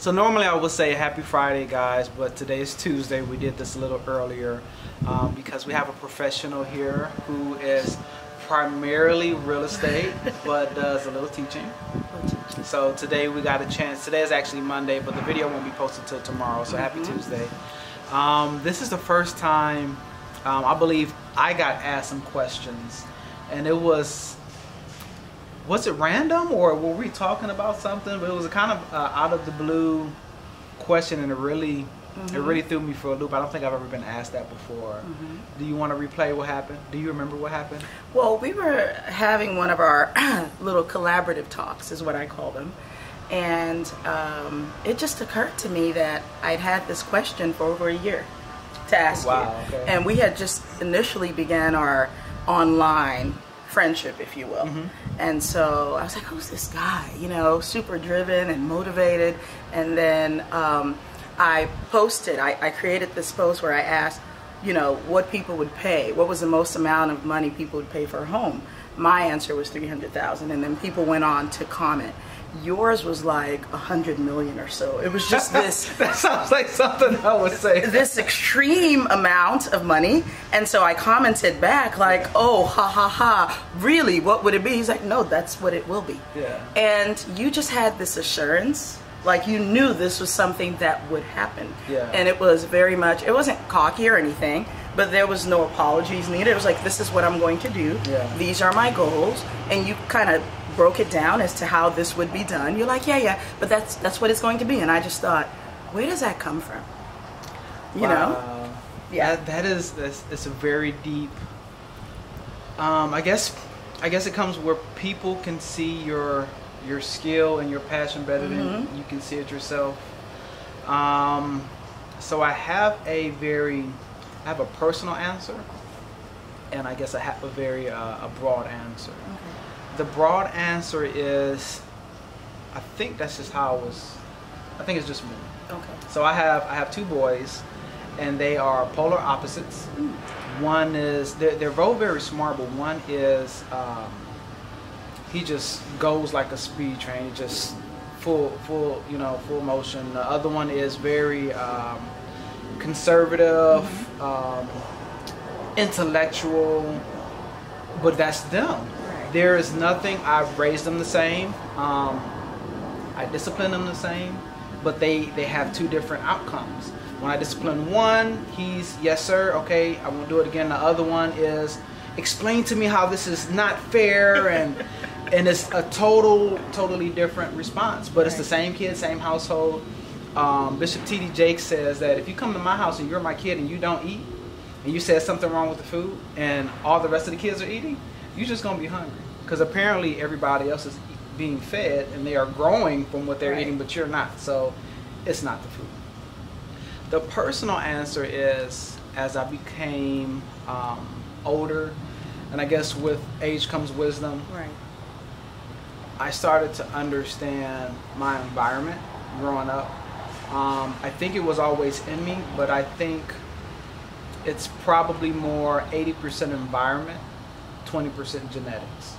So normally I would say happy Friday, guys, but today is Tuesday. We did this a little earlier because we have a professional here who is primarily real estate, but does a little teaching. So today we got a chance. Today is actually Monday, but the video won't be posted till tomorrow, so happy Tuesday. This is the first time I believe I got asked some questions, and it was it random or were we talking about something? But it was a kind of out of the blue question, and it really threw me for a loop. I don't think I've ever been asked that before. Do you want to replay what happened? Do you remember what happened? Well, we were having one of our little collaborative talks, is what I call them. And it just occurred to me that I'd had this question for over a year to ask you. Okay. And we had just initially began our online friendship, if you will. And so I was like, who's this guy? You know, super driven and motivated. And then I posted, I created this post where I asked, you know, what people would pay. What was the most amount of money people would pay for a home? My answer was $300,000, and then people went on to comment. Yours was like 100 million or so. It was just this. That sounds like something I would say. This extreme amount of money. And so I commented back like, oh, ha ha ha, really, what would it be? He's like, no, that's what it will be. Yeah. And you just had this assurance, like you knew this was something that would happen. Yeah. And it was very much, it wasn't cocky or anything, but there was no apologies needed. It was like, this is what I'm going to do. Yeah. These are my goals. And you kind of broke it down as to how this would be done. You're like, yeah, but that's what it's going to be. And I just thought, where does that come from? You know? Yeah. It's a very deep, I guess it comes where people can see your skill and your passion better than you can see it yourself. So I have a personal answer, and I guess I have a very a broad answer. Okay. The broad answer is, I think that's just how it was. I think it's just me. Okay. So I have two boys, and they are polar opposites. One is they're both very smart, but one is he just goes like a speed train, just full motion. The other one is very conservative, intellectual, but that's them. There is nothing. I've raised them the same. I discipline them the same, but they have two different outcomes. When I discipline one, he's yes sir, okay, I won't do it again. The other one is explain to me how this is not fair, and it's a totally different response. But it's the same kid, same household. Bishop T.D. Jakes says that if you come to my house and you're my kid and you don't eat, and you said something wrong with the food, and all the rest of the kids are eating, you're just gonna be hungry, because apparently everybody else is being fed and they are growing from what they're eating, but you're not. So it's not the food. The personal answer is, as I became older, and I guess with age comes wisdom, I started to understand my environment growing up. I think it was always in me, but I think it's probably more 80% environment, 20% genetics.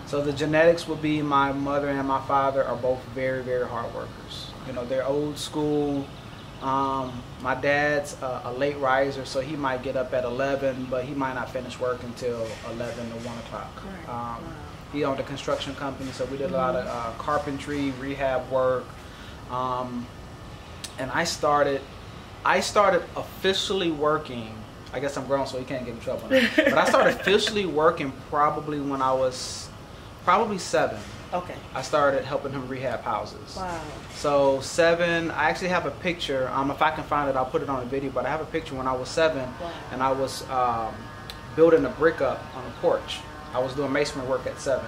So the genetics would be my mother and my father are both very, very hard workers. You know, they're old school. My dad's a late riser, so he might get up at 11, but he might not finish work until 11 or 1 o'clock. He owned a construction company, so we did a lot of carpentry, rehab work. And I started officially working. I guess I'm grown, so he can't get in trouble now. But I started officially working probably when I was 7. Okay. I started helping him rehab houses. Wow. So 7, I actually have a picture. If I can find it, I'll put it on a video. But I have a picture when I was 7, and I was building a brick up on a porch. I was doing masonry work at 7.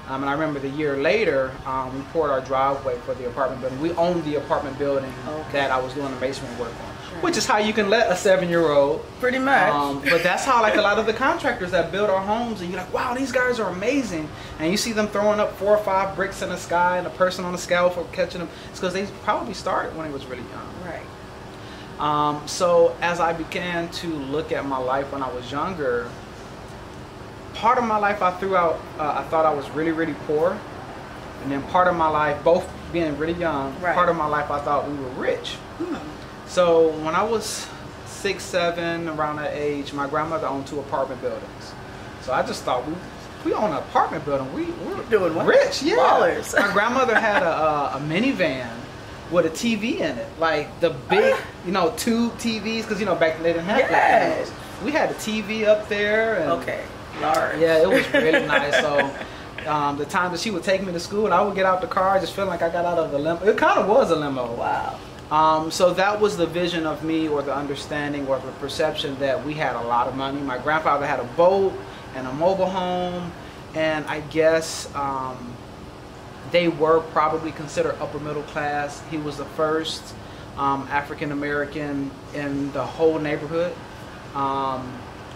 And I remember the year later, we poured our driveway for the apartment building. We owned the apartment building that I was doing the masonry work on, which is how you can let a 7-year-old. Pretty much. But that's how like a lot of the contractors that build our homes, and you're like, wow, these guys are amazing. And you see them throwing up 4 or 5 bricks in the sky and a person on the scaffold catching them. It's because they probably started when they was really young. Right. So as I began to look at my life when I was younger, part of my life I thought I was really, really poor. And then part of my life, both being really young, Right. part of my life I thought we were rich. Hmm. So when I was 6, 7, around that age, my grandmother owned 2 apartment buildings. So I just thought we own an apartment building. We're Doing what? rich, yeah. Ballers. My grandmother had a minivan with a TV in it, like the big, tube TVs, because back then they didn't have black Yes. panels. We had a TV up there. And Okay. Large. yeah, it was really nice. So the time that she would take me to school, I would get out the car just feeling like I got out of a limo. It kind of was a limo. Wow. So that was the vision of me, or the understanding, or the perception that we had a lot of money. My grandfather had a boat and a mobile home, and I guess they were probably considered upper middle class. He was the first African American in the whole neighborhood.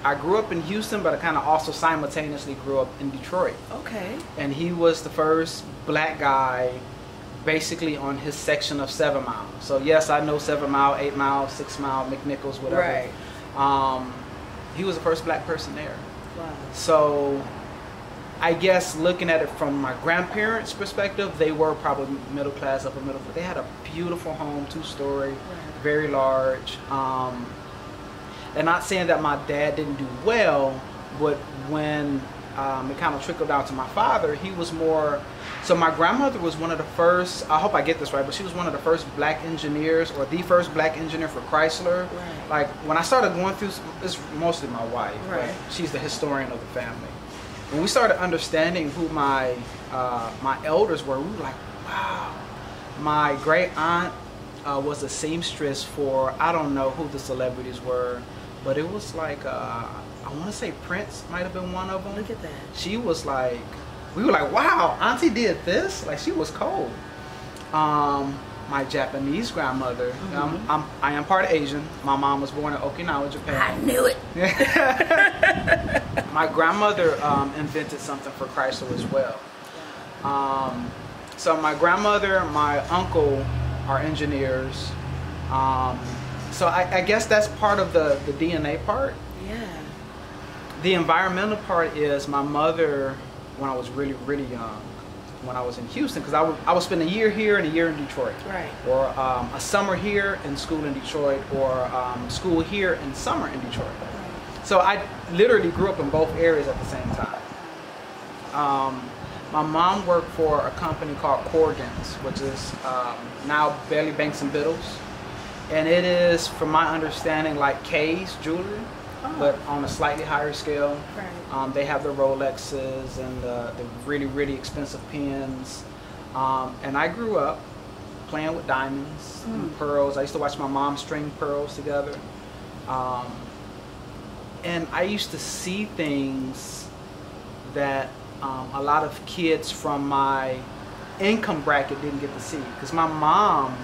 I grew up in Houston, but I kind of also simultaneously grew up in Detroit. Okay. And he was the first black guy basically on his section of 7 Mile. So yes, I know 7 Mile, 8 Mile, 6 Mile, McNichols, whatever. Right. He was the first black person there. Wow. So I guess looking at it from my grandparents' perspective, they were probably middle class, upper middle. They had a beautiful home, 2-story, Right. very large. And not saying that my dad didn't do well, but when it kind of trickled down to my father, he was more. So my grandmother was one of the first, I hope I get this right, but she was one of the first black engineers, or the first black engineer for Chrysler. Right. Like when I started going through, it's mostly my wife, Right. but she's the historian of the family. When we started understanding who my elders were, we were like, wow. My great aunt was a seamstress for, I don't know who the celebrities were, but it was like, I want to say Prince might have been one of them. Look at that. She was like, we were like, wow, Auntie did this? Like, she was cold. My Japanese grandmother, I am part Asian. My mom was born in Okinawa, Japan. I knew it. My grandmother invented something for Chrysler as well. So my grandmother, my uncle are engineers. So I guess that's part of the DNA part. Yeah. The environmental part is my mother, when I was really, really young, when I was in Houston, because I would spend a year here and a year in Detroit. Right. Or a summer here and school in Detroit, or school here and summer in Detroit. So I literally grew up in both areas at the same time. My mom worked for a company called Corgan's, which is now Bailey Banks and Biddles. And it is, from my understanding, like Kay's jewelry, but on a slightly higher scale. Right. They have the Rolexes and the really, really expensive pins. And I grew up playing with diamonds and pearls. I used to watch my mom string pearls together. And I used to see things that a lot of kids from my income bracket didn't get to see. Because my mom,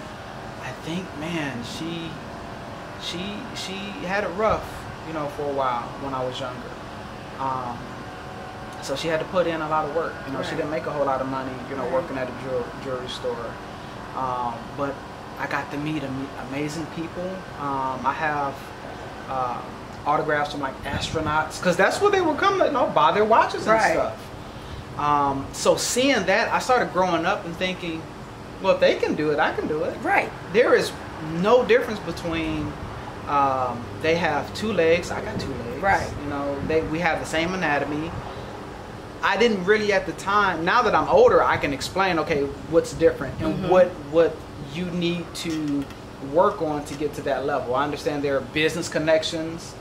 I think, man, she had it rough, for a while when I was younger. So she had to put in a lot of work. Right. She didn't make a whole lot of money, working at a jewelry store. But I got to meet amazing people. I have autographs from like astronauts, because that's what they were coming, buy their watches and Right. stuff. So seeing that, I started growing up and thinking, well, if they can do it, I can do it. Right. There is no difference between they have 2 legs, I got 2 legs. Right. We have the same anatomy. I didn't really at the time. Now that I'm older, I can explain, okay, what's different and what you need to work on to get to that level. I understand there are business connections,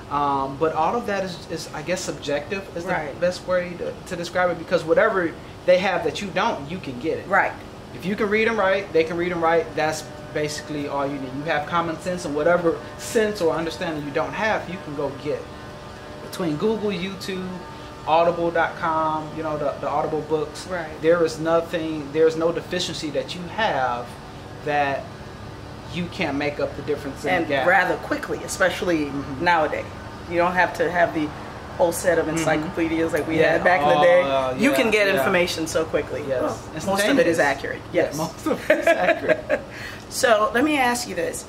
but all of that is I guess subjective is the Right. best way to describe it, because whatever they have that you don't, you can get it. Right. If you can read them right, they can read them right. That's basically all you need. You have common sense, and whatever sense or understanding you don't have, you can go get. Between Google, YouTube, Audible.com, the Audible books, Right. there's no deficiency that you have that you can't make up the difference in And the gap. rather quickly, especially nowadays. You don't have to have the whole set of encyclopedias like we had back in the day. You can get information so quickly. Yes. Well, most of it is accurate. Yes. Yeah, most of it is accurate. So let me ask you this.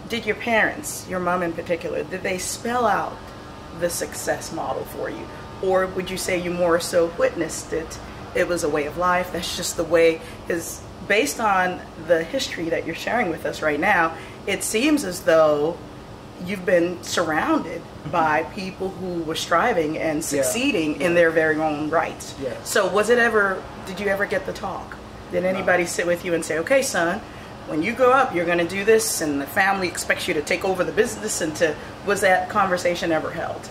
Did your parents, your mom in particular, did they spell out the success model for you? Or would you say you more so witnessed it? It was a way of life. That's just the way, because based on the history that you're sharing with us right now, it seems as though you've been surrounded by people who were striving and succeeding in their very own rights. Yes. So did you ever get the talk? Did anybody sit with you and say, okay, son, when you grow up, you're going to do this, and the family expects you to take over the business, was that conversation ever held?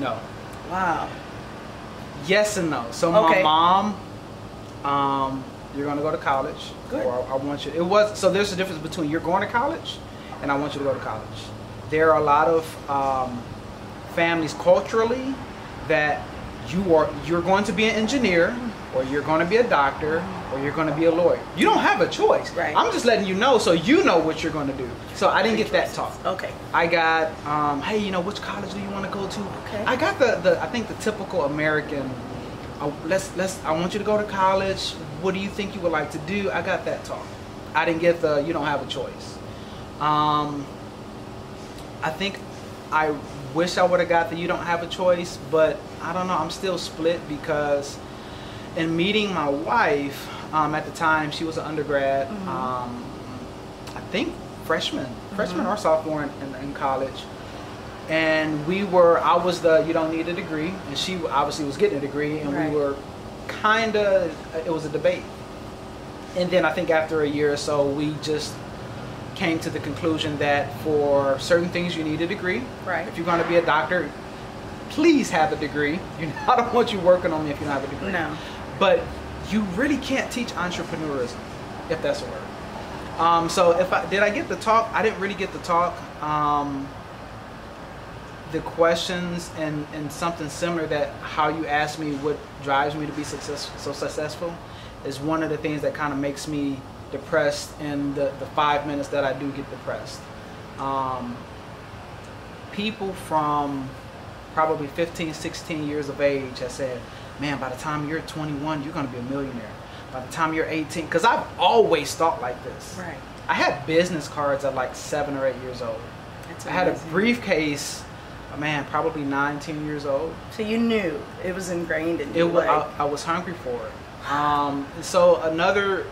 No. Wow. Yes and no. So Okay. my mom, you're going to go to college. Good. Or I want you. So there's a difference between you're going to college and I want you to go to college. There are a lot of families culturally that you're going to be an engineer, or you're going to be a doctor, or you're going to be a lawyer. You don't have a choice. Right. I'm just letting you know so you know what you're going to do. So I didn't get that talk. Okay. I got, hey, which college do you want to go to? Okay. I got I think the typical American, I want you to go to college. What do you think you would like to do? I got that talk. I didn't get you don't have a choice. I think I wish I would have got you don't have a choice, but I don't know. I'm still split because in meeting my wife, at the time she was an undergrad, I think freshman or sophomore in college, and I was you don't need a degree, and she obviously was getting a degree, and Right. we were it was a debate. And then I think after a year or so, we just came to the conclusion that for certain things you need a degree. Right. If you're going to be a doctor, please have a degree. I don't want you working on me if you don't have a degree. No. But you really can't teach entrepreneurism, if that's a word. So did I get the talk? I didn't really get the talk. The questions and something similar, that how you asked me what drives me to be so successful is one of the things that kind of makes me depressed in the 5 minutes that I do get depressed. People from probably 15, 16 years of age have said, man, by the time you're 21, you're going to be a millionaire. By the time you're 18, because I've always thought like this. Right. I had business cards at like 7 or 8 years old. That's I had a amazing. briefcase, man, probably 9, 10 years old. So you knew it was ingrained in you. I was hungry for it. So a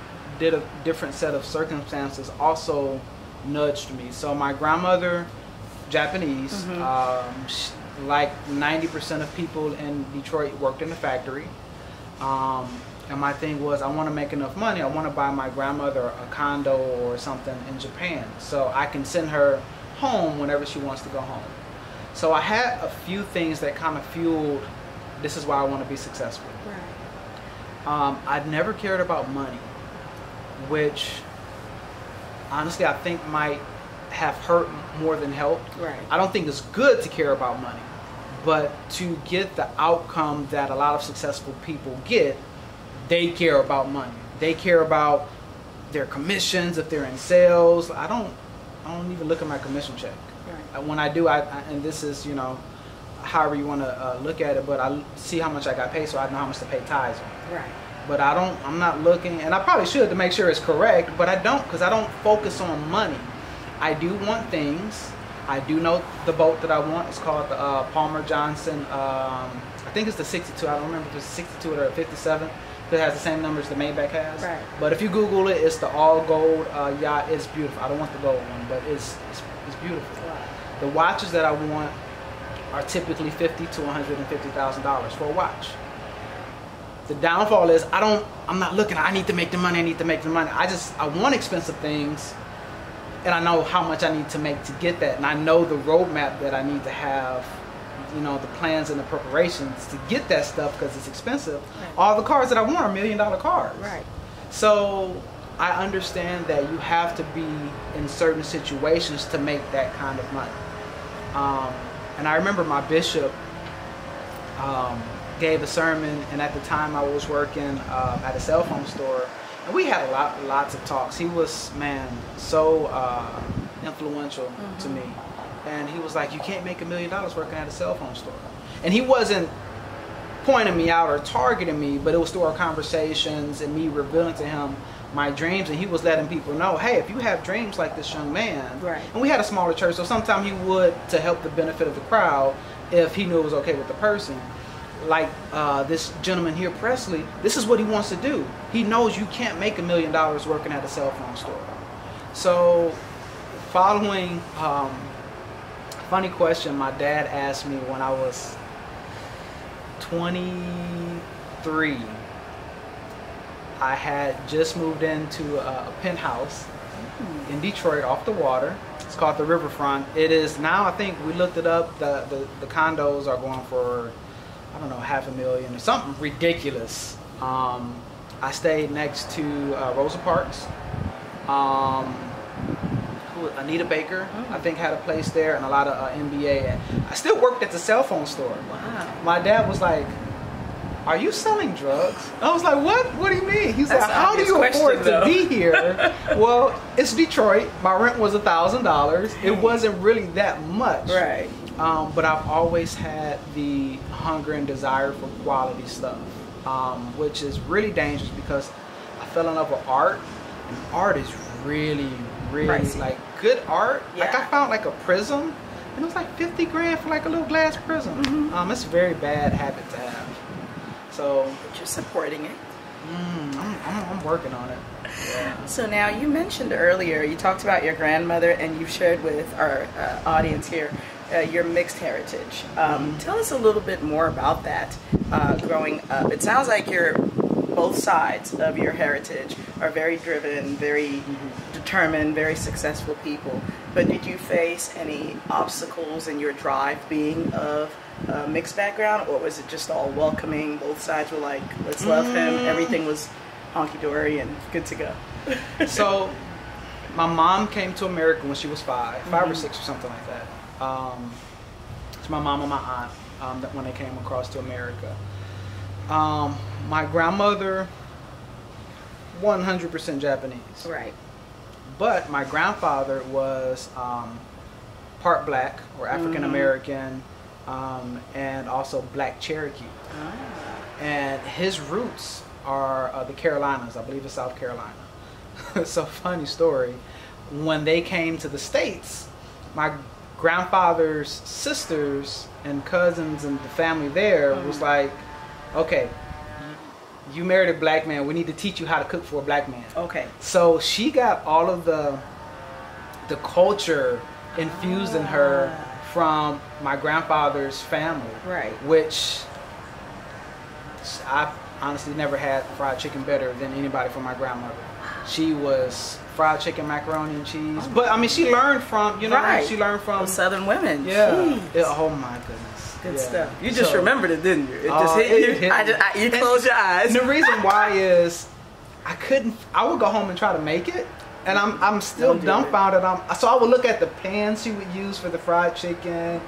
different set of circumstances also nudged me. So my grandmother, Japanese, like 90% of people in Detroit worked in the factory. And my thing was, I want to make enough money. I want to buy my grandmother a condo or something in Japan so I can send her home whenever she wants to go home. So I had a few things that kind of fueled, this is why I want to be successful. Right. I'd never cared about money, which honestly I think might have hurt more than helped. Right. I don't think it's good to care about money, but to get the outcome that a lot of successful people get, they care about money. They care about their commissions if they're in sales. I don't even look at my commission check. Right. When I do, and this is, however you want to look at it, but I see how much I got paid so I know how much to pay tithes on. Right. But I'm not looking, and I probably should to make sure it's correct, but I don't, because I don't focus on money. I do want things. I do know the boat that I want. It's called the Palmer Johnson, I think it's the 62, I don't remember if it's 62 or 57. It has the same numbers the Maybach has. Right. But if you Google it, it's the all gold yacht. It's beautiful. I don't want the gold one, but it's beautiful. Wow. The watches that I want are typically $50,000 to $150,000 for a watch. The downfall is I'm not looking, I need to make the money, I want expensive things, and I know how much I need to make to get that, and I know the roadmap that I need to have, the plans and the preparations to get that stuff because it's expensive. Right. All the cars that I want are $1 million cars. Right. So I understand that you have to be in certain situations to make that kind of money. And I remember my bishop gave a sermon, and at the time I was working at a cell phone store, and we had lots of talks. He was, so influential to me. And he was like, you can't make $1 million working at a cell phone store. And he wasn't pointing me out or targeting me, but it was through our conversations and me revealing to him my dreams, and he was letting people know, hey, if you have dreams like this young man, right. And we had a smaller church, so sometimes he would, to help the benefit of the crowd, if he knew it was okay with the person, like this gentleman here, Pressley, this is what he wants to do. He knows you can't make $1 million working at a cell phone store. So following, funny question my dad asked me when I was 23. I had just moved into a penthouse in Detroit off the water. It's called the Riverfront. It is now, I think we looked it up, the condos are going for, I don't know, $500,000 or something ridiculous. I stayed next to Rosa Parks. Anita Baker, I think, had a place there, and a lot of NBA. I still worked at the cell phone store. Wow. My dad was like, "Are you selling drugs?" I was like, "What? What do you mean?" He's like, "How do you afford to be here?" Well, it's Detroit. My rent was $1,000. It wasn't really that much. Right. But I've always had the hunger and desire for quality stuff, which is really dangerous because I fell in love with art, and art is really pricey. Like good art. Yeah. Like I found like a prism, and it was like 50 grand for like a little glass prism. It's a very bad habit to have. So, but you're supporting it. I'm working on it. Yeah. So now you mentioned earlier, you talked about your grandmother, and you've shared with our audience here your mixed heritage. Tell us a little bit more about that. Growing up, it sounds like both sides of your heritage are very driven, very determined, very successful people. But did you face any obstacles in your drive being of a mixed background, or was it just all welcoming? Both sides were like, let's love him. Everything was honky-dory and good to go. So my mom came to America when she was five or six or something like that. It's my mom and my aunt that when they came across to America. My grandmother, 100% Japanese. Right. But my grandfather was part black or African American, and also black Cherokee. And his roots are the Carolinas. I believe it's South Carolina. So funny story. When they came to the States, my grandfather's sisters and cousins and the family there was like, okay, you married a black man, we need to teach you how to cook for a black man. Okay. So she got all of the culture infused in her from my grandfather's family. Right. Which I honestly never had fried chicken better than anybody from my grandmother. She was fried chicken, macaroni and cheese. But I mean, she learned from, you know, she learned from the Southern women. Yeah. Oh my goodness. Good stuff. You just remembered it, didn't you? It just hit you. You closed your eyes. And the reason why is I would go home and try to make it, and I'm still dumbfounded. So I would look at the pan she would use for the fried chicken,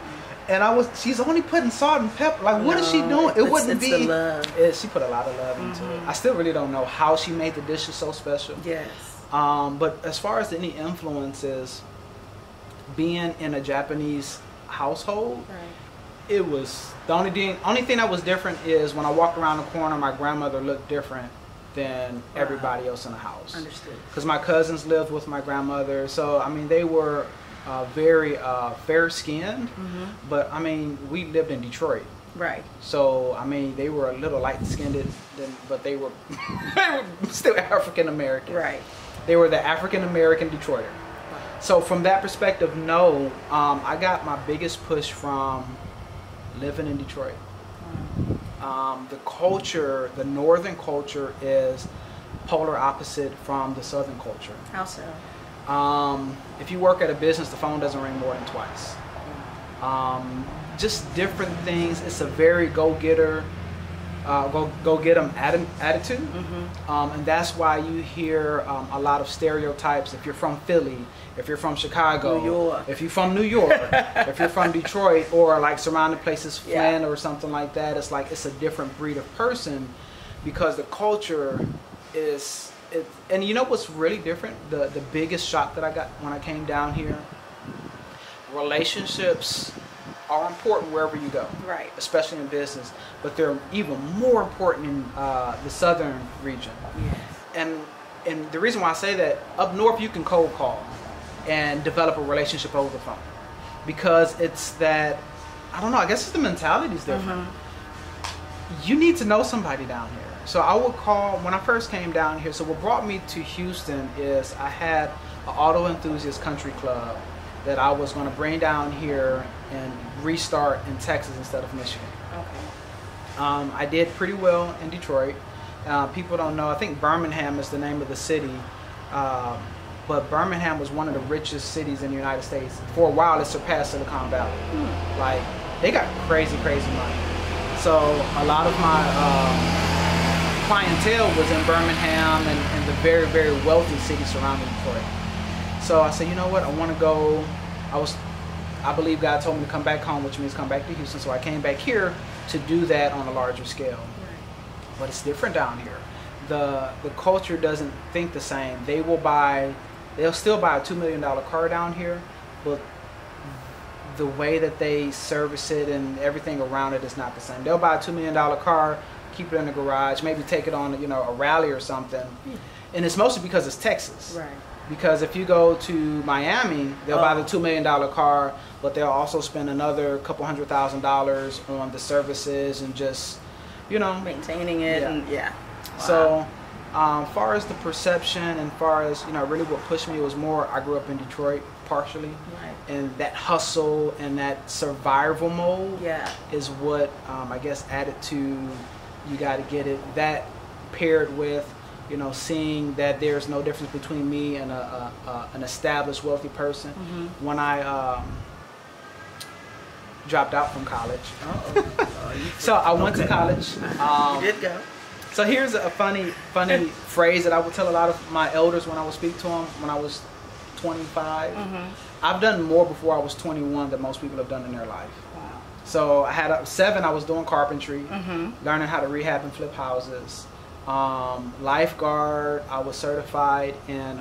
and she's only putting salt and pepper. Like, what is she doing? It wouldn't be. The love. She put a lot of love into it. I still really don't know how she made the dishes so special. Yes. But as far as any influences, being in a Japanese household, it was the only thing that was different is when I walked around the corner, my grandmother looked different than everybody else in the house. Understood. Because my cousins lived with my grandmother, so I mean they were very fair-skinned, but I mean we lived in Detroit. Right. So I mean they were a little light-skinned, but they were still African American. Right. They were the African American Detroiter. So from that perspective, no, I got my biggest push from living in Detroit. The culture, the northern culture, is polar opposite from the southern culture. How so? If you work at a business, the phone doesn't ring more than twice. Just different things. It's a very go-getter, go-get-em attitude. And that's why you hear a lot of stereotypes. If you're from Philly, if you're from Chicago, New York. If you're from New York, if you're from Detroit, or like surrounding places, Flint or something like that, it's like it's a different breed of person because the culture is. And you know what's really different? The biggest shock that I got when I came down here. Relationships are important wherever you go, right? Especially in business, but they're even more important in the southern region. Yes. And the reason why I say that, up north you can cold call and develop a relationship over the phone because it's that, I don't know, I guess it's the mentality's different. you need to know somebody down here. So I would call, when I first came down here, so what brought me to Houston is I had an auto enthusiast country club that I was going to bring down here and restart in Texas instead of Michigan. Okay. I did pretty well in Detroit. People don't know, I think Birmingham is the name of the city, but Birmingham was one of the richest cities in the United States. For a while, it surpassed Silicon Valley. Like, they got crazy money. So a lot of my clientele was in Birmingham and the very, very wealthy cities surrounding Detroit. So I said, you know what, I want to go. I believe God told me to come back home, which means come back to Houston. So I came back here to do that on a larger scale. But it's different down here. The culture doesn't think the same. They'll still buy a $2 million car down here, but the way that they service it and everything around it is not the same. They'll buy a $2 million car, keep it in the garage, maybe take it on, a rally or something. And it's mostly because it's Texas. Right. Because if you go to Miami, they'll buy the $2 million car, but they'll also spend another couple $100,000 on the services and just, maintaining it. Yeah. And yeah. Wow. So, far as the perception and far as, really what pushed me was more, I grew up in Detroit partially. Right. And that hustle and that survival mode is what, I guess, added to, you got to get it. That paired with, seeing that there's no difference between me and an established wealthy person. When I dropped out from college. So I went to college. You did go. So here's a funny phrase that I would tell a lot of my elders when I would speak to them when I was 25. I've done more before I was 21 than most people have done in their life. Wow. So I had 7, I was doing carpentry, learning how to rehab and flip houses. Lifeguard, I was certified in,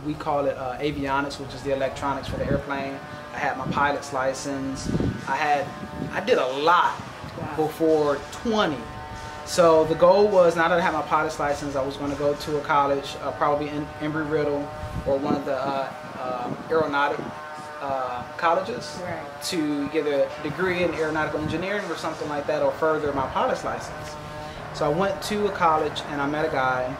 we call it avionics, which is the electronics for the airplane. I had my pilot's license. I did a lot before 20. So the goal was, now that I had my pilot's license, I was going to go to a college, probably in Embry-Riddle or one of the aeronautic colleges to get a degree in aeronautical engineering or something like that, or further my pilot's license. So I went to a college and I met a guy,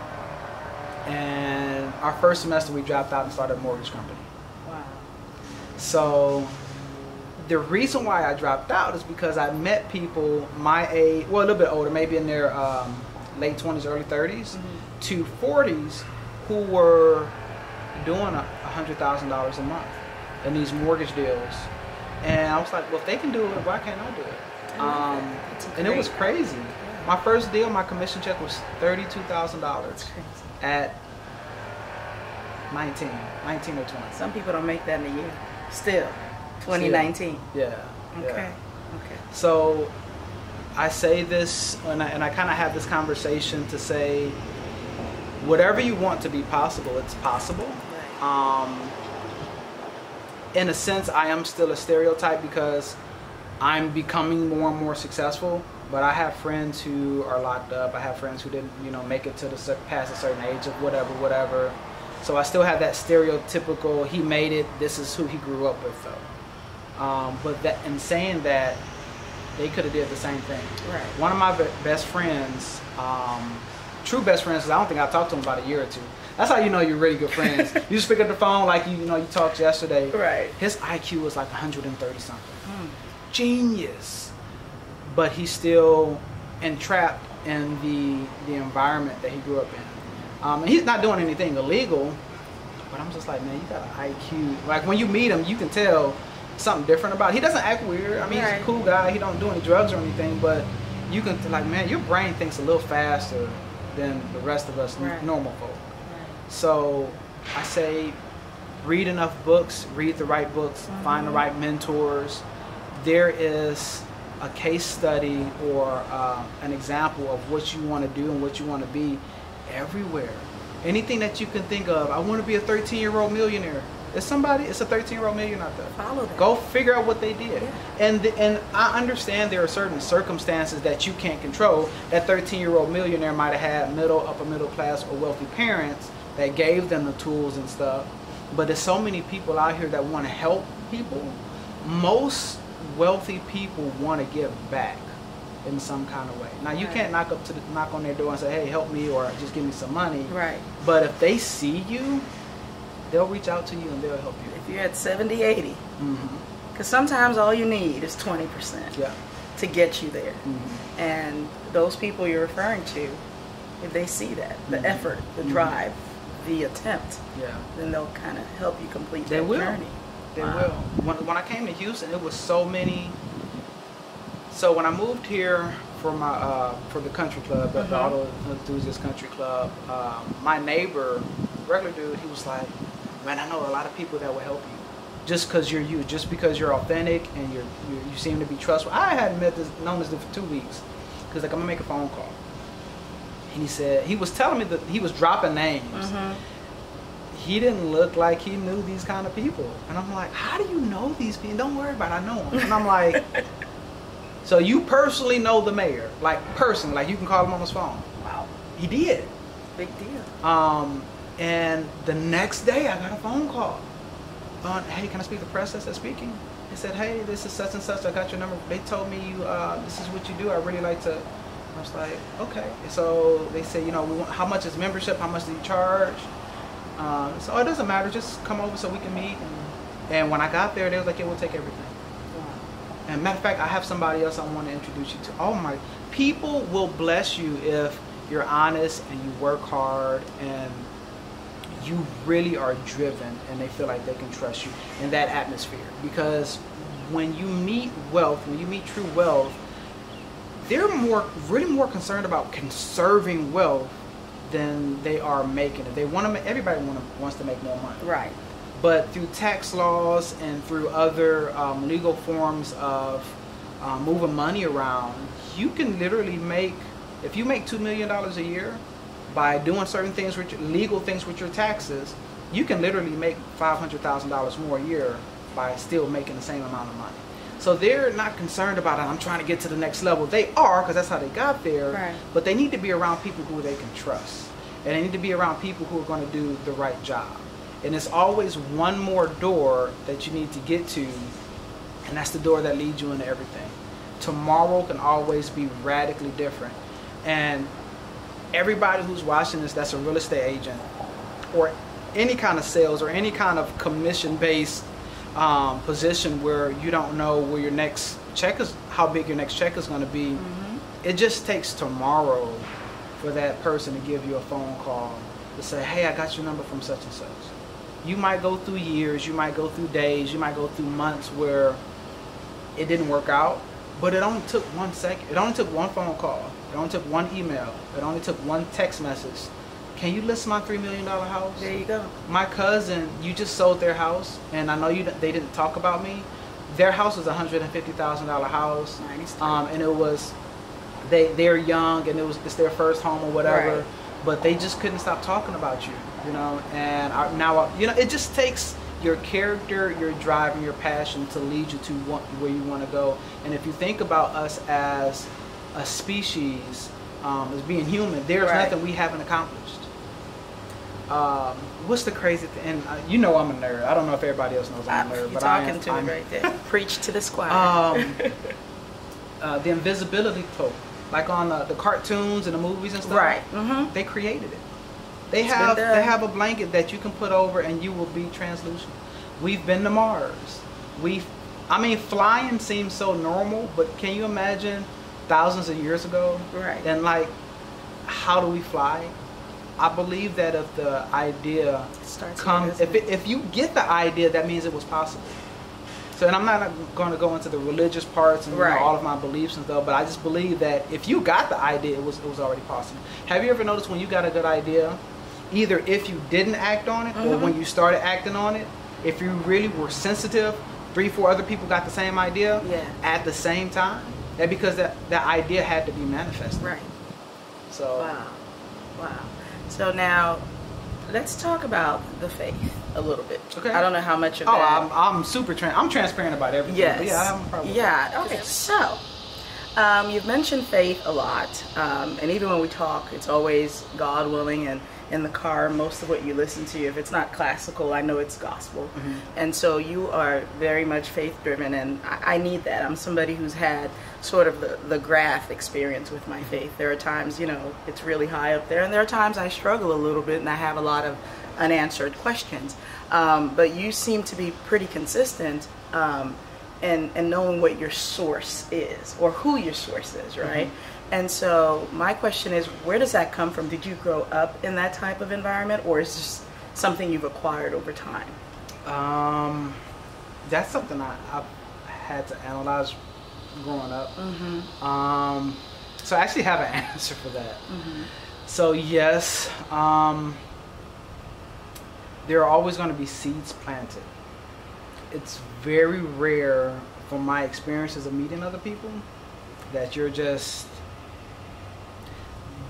and our first semester we dropped out and started a mortgage company. Wow. So the reason why I dropped out is because I met people my age, well, a little bit older, maybe in their late 20s, early 30s to 40s, who were doing $100,000 a month in these mortgage deals. And I was like, well, if they can do it, why can't I do it? And it was crazy. My first deal, my commission check was $32,000 at 19 or 20. Some people don't make that in a year. Still, 2019. Yeah. Okay. So I say this, and I kind of have this conversation to say, whatever you want to be possible, it's possible. In a sense, I am still a stereotype because I'm becoming more and more successful. But I have friends who are locked up. I have friends who didn't, make it to past a certain age of whatever. So I still have that stereotypical, he made it, this is who he grew up with, though. But that, in saying that, they could have did the same thing. Right. One of my best friends, true best friends, because I don't think I talked to him about a year or two. That's how you know you're really good friends. You just pick up the phone like you talked yesterday. Right. His IQ was like 130 something. Genius. But he's still entrapped in the environment that he grew up in. And he's not doing anything illegal, but I'm just like, man, you got an IQ. Like, when you meet him, you can tell something different about him. He doesn't act weird. I mean, he's a cool guy. He don't do any drugs or anything, but you can, like, man, your brain thinks a little faster than the rest of us normal folk. So I say, read enough books, read the right books, find the right mentors. There is a case study or an example of what you want to do and what you want to be everywhere. Anything that you can think of. I want to be a 13-year-old millionaire. It's a 13-year-old millionaire out there. Follow that. Go figure out what they did. Yeah. And I understand there are certain circumstances that you can't control. That 13-year-old millionaire might have had upper middle class or wealthy parents that gave them the tools and stuff. But there's so many people out here that want to help people. Most wealthy people want to give back. in some kind of way. Now you can't knock on their door and say, hey, help me, or just give me some money. Right. But if they see you, they'll reach out to you and they'll help you. If you're at 70, 80, because sometimes all you need is 20% to get you there. And those people you're referring to, if they see that, the effort, the drive, the attempt, then they'll kind of help you complete that journey. They will. When I came to Houston, it was so many. So when I moved here for the country club, the Auto Enthusiast Country Club, my neighbor, regular dude, he was like, man, I know a lot of people that will help you. Just because you're you, just because you're authentic and you seem to be trustworthy. I hadn't known this dude for 2 weeks, because like, I'm gonna make a phone call. And he said, he was telling me that he was dropping names. He didn't look like he knew these kind of people. And I'm like, how do you know these people? Don't worry about it, I know them. And I'm like, so you personally know the mayor? Like, personally, like you can call him on his phone? Wow. He did. Big deal. And the next day I got a phone call. Hey, can I speak to Pressley? I said, speaking. He said, hey, this is such and such, I got your number. They told me this is what you do. I really like to. I was like, okay. So they said, you know, how much is membership? How much do you charge? So it doesn't matter. Just come over so we can meet. And when I got there, they was like, yeah, we'll take everything. And matter of fact, I have somebody else I want to introduce you to. Oh my, people will bless you if you're honest and you work hard and you really are driven and they feel like they can trust you in that atmosphere. Because when you meet wealth, when you meet true wealth, they're really more concerned about conserving wealth than they are making it. They want to. Everybody wants to make more money. Right. But through tax laws and through other legal forms of moving money around, you can literally make, if you make $2 million a year by doing certain things, legal things with your taxes, you can literally make $500,000 more a year by still making the same amount of money. So they're not concerned about it. I'm trying to get to the next level. They are, because that's how they got there. Right. But they need to be around people who they can trust. And they need to be around people who are going to do the right job. And it's always one more door that you need to get to, and that's the door that leads you into everything. Tomorrow can always be radically different. And everybody who's watching this that's a real estate agent or any kind of sales or any kind of commission-based position where you don't know where your next check is, how big your next check is going to be, it just takes tomorrow for that person to give you a phone call to say, hey, I got your number from such and such. You might go through years, you might go through days, you might go through months where it didn't work out, but it only took 1 second. It only took one phone call. It only took one email. It only took one text message. Can you list my $3 million house? There you go. My cousin, you just sold their house, and I know they didn't talk about me. Their house was a $150,000 house, and it was they're young, and it's their first home or whatever. Right. But they just couldn't stop talking about you, you know. And now, you know, it just takes your character, your drive, and your passion to lead you to where you want to go. And if you think about us as a species, as being human, there's nothing we haven't accomplished. What's the crazy thing? And you know I'm a nerd. I don't know if everybody else knows I'm a nerd, but I'm talking to me right there. Preach to the choir. The invisibility cloak. Like on the cartoons and the movies and stuff, right? They created it. They have a blanket that you can put over and you will be translucent. We've been to Mars. I mean, flying seems so normal, but can you imagine thousands of years ago? Right. And like, how do we fly? I believe that if the idea comes, if you get the idea, that means it was possible. So, and I'm not going to go into the religious parts and you know, all of my beliefs and stuff, but I just believe that if you got the idea, it was already possible. Have you ever noticed when you got a good idea, either if you didn't act on it or when you started acting on it, if you really were sensitive, 3-4 other people got the same idea at the same time? That because that idea had to be manifested. Right. So. Wow. So now, let's talk about the faith a little bit. Okay. I don't know how much of that. I'm super I'm transparent about everything. Yes. Yeah, I have a problem. Yeah. Okay. So, You've mentioned faith a lot, and even when we talk, it's always God willing, and in the car, most of what you listen to, if it's not classical, I know it's gospel. And so you are very much faith-driven, and I need that. I'm somebody who's had sort of the graph experience with my faith. There are times, it's really high up there, and there are times I struggle a little bit, and I have a lot of unanswered questions. But you seem to be pretty consistent and knowing what your source is, or who your source is, right? And so my question is, where does that come from? Did you grow up in that type of environment, or is this something you've acquired over time? That's something I've had to analyze growing up. So I actually have an answer for that. So yes, there are always going to be seeds planted. It's very rare, from my experiences of meeting other people, that you're just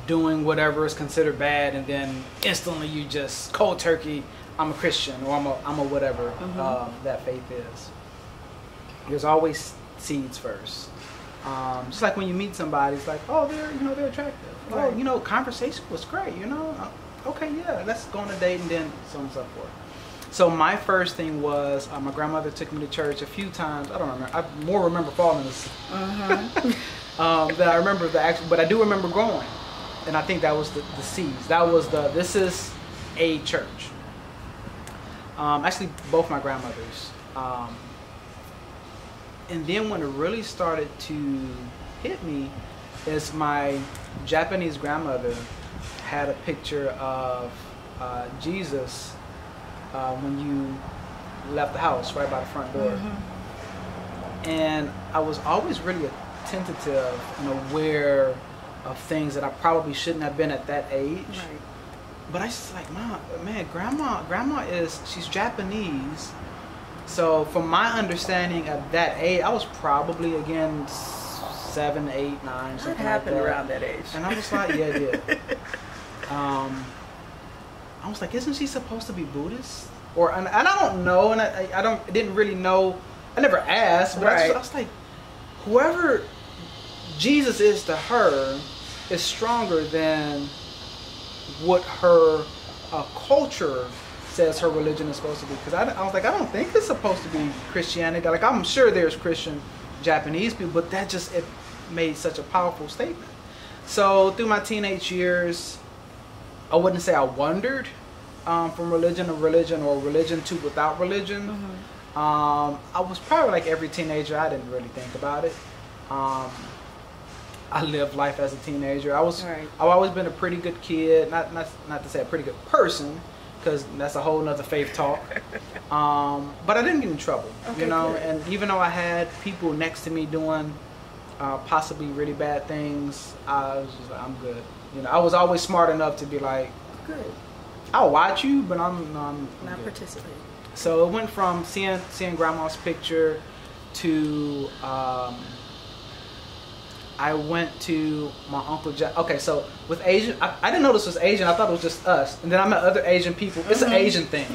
doing whatever is considered bad and then instantly you just cold turkey, I'm a Christian, or I'm a whatever that faith is. There's always seeds first. Just like when you meet somebody, it's like, oh, they're attractive. Right. Oh, conversation was great. Okay, yeah, let's go on a date, and then so on and so forth. So my first thing was, my grandmother took me to church a few times. I don't remember. I more remember falling asleep than I remember the actual. But I do remember going, and I think that was the seeds. That was this is a church. Actually, both my grandmothers. And then when it really started to hit me, is my Japanese grandmother had a picture of Jesus when you left the house, right by the front door. And I was always really attentive and aware of things that I probably shouldn't have been at that age. Right. But I just like, grandma she's Japanese. So from my understanding of that age, I was probably, again, 7, 8, 9, something like that. It happened around that age. And I was like, yeah, it did. I was like, isn't she supposed to be Buddhist? And I don't know, and I didn't really know. I never asked, but I was like, whoever Jesus is to her is stronger than what her culture says her religion is supposed to be. Because I was like, I don't think it's supposed to be Christianity. Like, I'm sure there's Christian Japanese people, but it made such a powerful statement. So through my teenage years, I wouldn't say I wandered from religion to religion, or religion to without religion. I was probably like every teenager. I didn't really think about it. I lived life as a teenager. I've always been a pretty good kid. Not to say a pretty good person, because that's a whole nother faith talk. But I didn't get in trouble, Good. And even though I had people next to me doing possibly really bad things, I was just like, I'm good. I was always smart enough to be like, good, I'll watch you, but I'm not participating. So it went from seeing grandma's picture to I went to my Uncle John. Okay, so with Asian, I didn't know this was Asian. I thought it was just us. And then I met other Asian people. It's an Asian thing.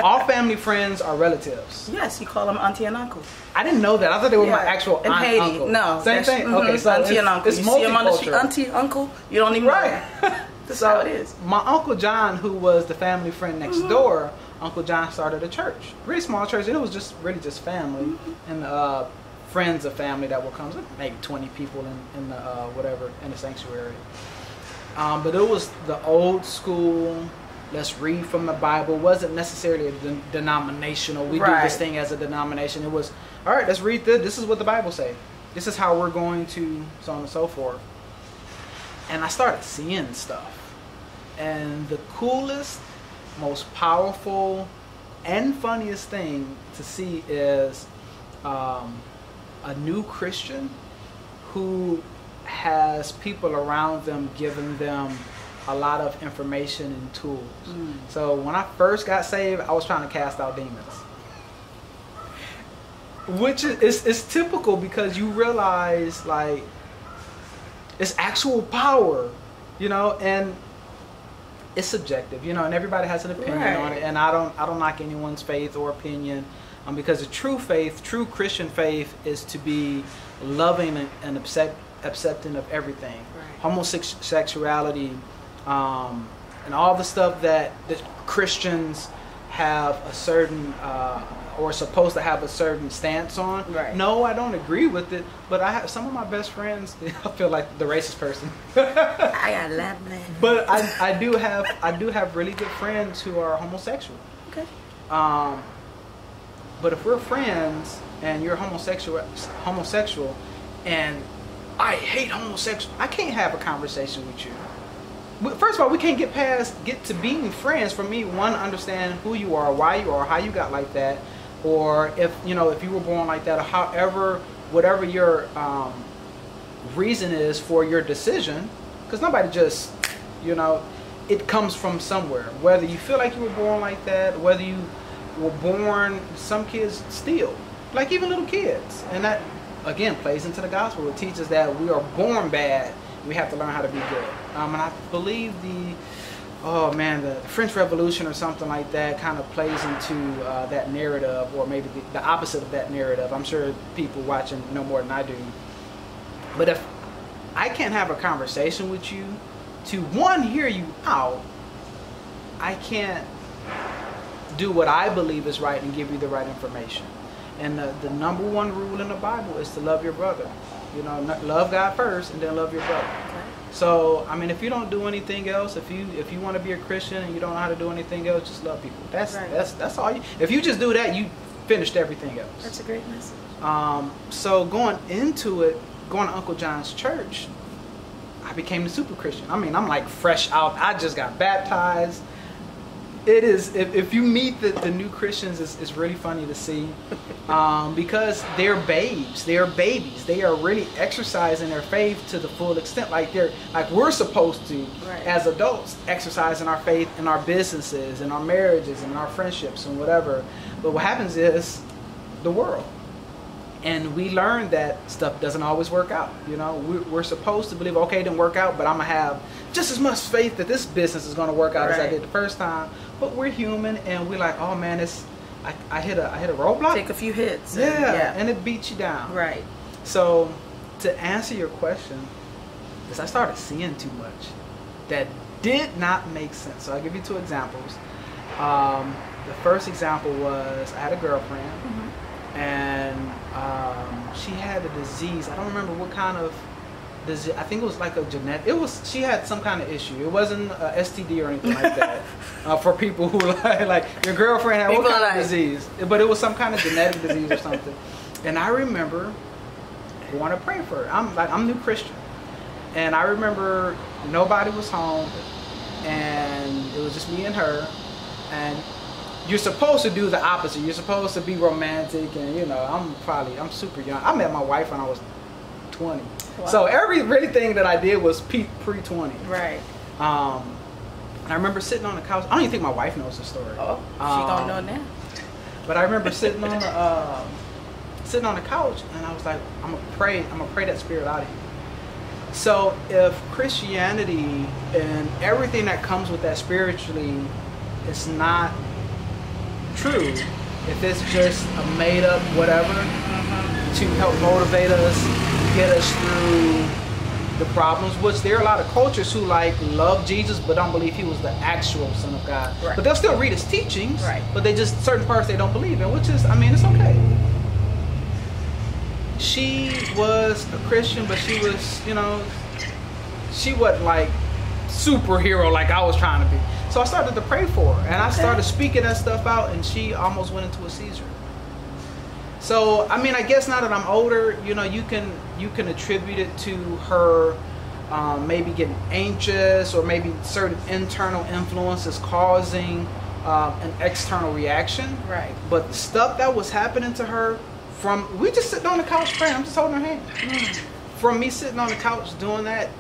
All family friends are relatives. Yes, you call them auntie and uncle. I didn't know that. I thought they were my actual aunt and uncle. No, same thing. Okay, so auntie and uncle. It's you see them on the street, multicultural. auntie, uncle. You don't even know. That's how it is. My Uncle John, who was the family friend next door, Uncle John started a church, really small church, and it was just family and friends of family that would come, maybe 20 people in the sanctuary. But it was the old school. Let's read from the Bible. It wasn't necessarily a denominational. We do this thing as a denomination. It was, all right, let's read this. This is what the Bible say. This is how we're going to, so on and so forth. And I started seeing stuff. And the coolest, most powerful, and funniest thing to see is a new Christian who has people around them giving them a lot of information and tools. So when I first got saved, I was trying to cast out demons. Which is typical, because you realize, like, it's actual power, and it's subjective, and everybody has an opinion on it, and I don't knock anyone's faith or opinion. Because the true faith, true Christian faith, is to be loving and accepting of everything. Right. Homosexuality, and all the stuff that the Christians have a certain or supposed to have a certain stance on. Right. No, I don't agree with it, but I have some of my best friends. I feel like the racist person. I got a lot, man. But I do have really good friends who are homosexual. Okay. But if we're friends and you're homosexual, and I hate homosexual, I can't have a conversation with you. First of all, we can't get to being friends for me. One, understand who you are, why you are, how you got like that, or if you were born like that, or however, whatever your reason is for your decision. Because nobody just, it comes from somewhere. Whether you feel like you were born like that, whether you were born, some kids steal, like even little kids, and that again plays into the gospel. It teaches that we are born bad. We have to learn how to be good. And I believe the French Revolution or something like that kind of plays into that narrative, or maybe the opposite of that narrative. I'm sure people watching know more than I do. But if I can't have a conversation with you to, one, hear you out, I can't do what I believe is right and give you the right information. And the number one rule in the Bible is to love your brother. Love God first, and then love your brother. Okay. So, if you don't do anything else, if you want to be a Christian and you don't know how to do anything else, just love people. That's all you. If you just do that, you finished everything else. That's a great message. So going to Uncle John's church, I became the super Christian. I'm like fresh out. I just got baptized. It is, if you meet the new Christians, it's really funny to see, because they're babes, they are babies, they are really exercising their faith to the full extent, like we're supposed to, right, as adults, exercising our faith in our businesses, in our marriages, in our friendships, and whatever. But what happens is the world, and we learn that stuff doesn't always work out. We're supposed to believe, okay, it didn't work out, but I'm gonna have just as much faith that this business is gonna work out, right, as I did the first time. But we're human, and we're like, oh man, I hit a roadblock. Take a few hits. And it beats you down. Right. So to answer your question, because I started seeing too much that did not make sense. So I'll give you two examples. The first example was I had a girlfriend, mm-hmm, and she had a disease. I don't remember what kind of disease. I think it was like a genetic. She had some kind of issue. It wasn't a STD or anything like that. For people who like your girlfriend had what kind of disease, but it was some kind of genetic disease or something. And I remember going to pray for her. I'm new Christian, and I remember nobody was home, and it was just me and her. And you're supposed to do the opposite. You're supposed to be romantic, and I'm super young. I met my wife when I was 20. Wow. So everything that I did was pre-20. Right. And I remember sitting on the couch. I don't even think my wife knows the story. Oh, she don't know now. But I remember sitting on the couch, and I was like, I'm gonna pray that spirit out of you. So if Christianity and everything that comes with that spiritually is not true, if it's just a made up whatever to help motivate us, get us through the problems, which there are a lot of cultures who love Jesus but don't believe he was the actual Son of God. Right. But they'll still read his teachings, right, but they just, certain parts they don't believe in, which is, it's okay. She was a Christian, but she was, she wasn't like superhero like I was trying to be. So I started to pray for her, and I started speaking that stuff out, and she almost went into a seizure. So, I guess now that I'm older, you can attribute it to her maybe getting anxious, or maybe certain internal influences causing an external reaction. Right. But the stuff that was happening to her we just sitting on the couch praying, I'm just holding her hand. From me sitting on the couch doing that,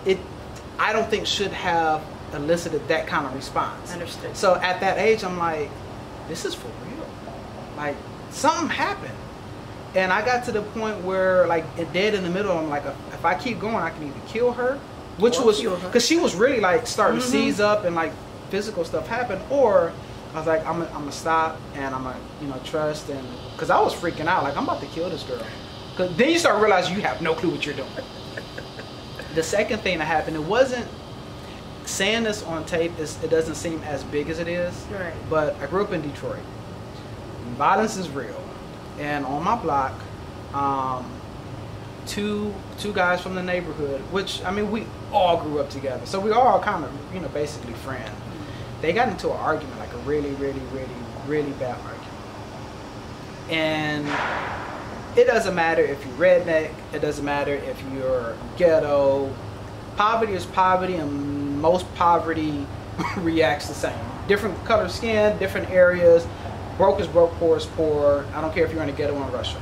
I don't think should have elicited that kind of response. Understood. So at that age, I'm like, this is for real. Like, something happened. And I got to the point where, dead in the middle, I'm like, if I keep going, I can either kill her, which was, because she was really, starting to seize up, and, physical stuff happened, or I was like, I'm gonna stop and I'm gonna, trust, and because I was freaking out, like I'm about to kill this girl. Cause then you start realizing you have no clue what you're doing. The second thing that happened, it wasn't saying this on tape. It doesn't seem as big as it is. Right. But I grew up in Detroit. Violence is real, and on my block, two guys from the neighborhood, which I mean we all grew up together, so we all kind of basically friends. They got into an argument, like a really, really, really, really bad argument. And it doesn't matter if you're redneck, it doesn't matter if you're ghetto. Poverty is poverty, and most poverty reacts the same. Different color skin, different areas. Broke is broke, poor is poor. I don't care if you're in a ghetto in Russia.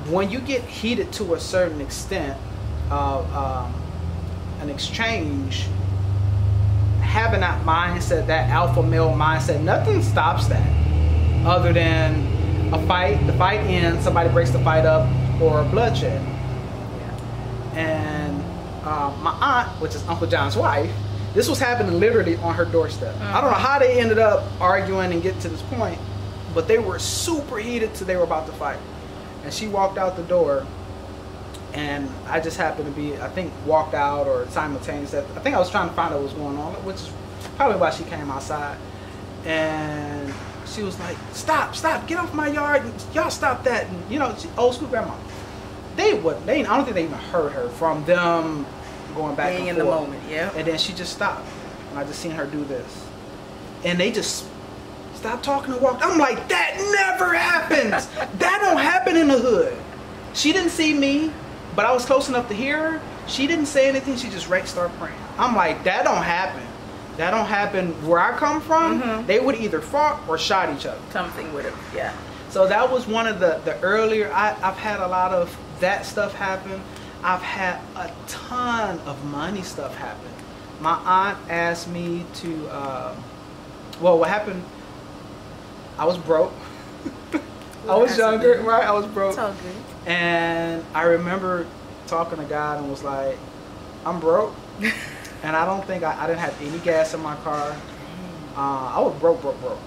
When you get heated to a certain extent of an exchange, having that mindset, that alpha male mindset, nothing stops that other than a fight. The fight ends, somebody breaks the fight up, or bloodshed. Yeah. And my aunt, which is Uncle John's wife, this was happening literally on her doorstep. I don't know how they ended up arguing and getting to this point, but they were super heated till they were about to fight. And she walked out the door, and I just happened to be, I think, walked out or simultaneous. I think I was trying to find out what was going on, which is probably why she came outside. And she was like, stop, get off my yard, y'all stop that. And, old school grandma. I don't think they even heard her from them going back being and in forth. the moment, yeah. And then she just stopped, and I just seen her do this. And they just stopped talking and walked. I'm like, that never happens. That don't happen in the hood. She didn't see me, but I was close enough to hear her. She didn't say anything. She just started praying. I'm like, that don't happen. That don't happen where I come from. Mm-hmm. They would either fought or shot each other. Something would have, yeah. So that was one of the earlier, I've had a lot of that stuff happen. I've had a ton of money stuff happen. My aunt asked me to, what happened, I was broke. I was younger, right? I was broke. It's all good. And I remember talking to God and was like, I'm broke. And I don't think I didn't have any gas in my car. I was broke. Wow.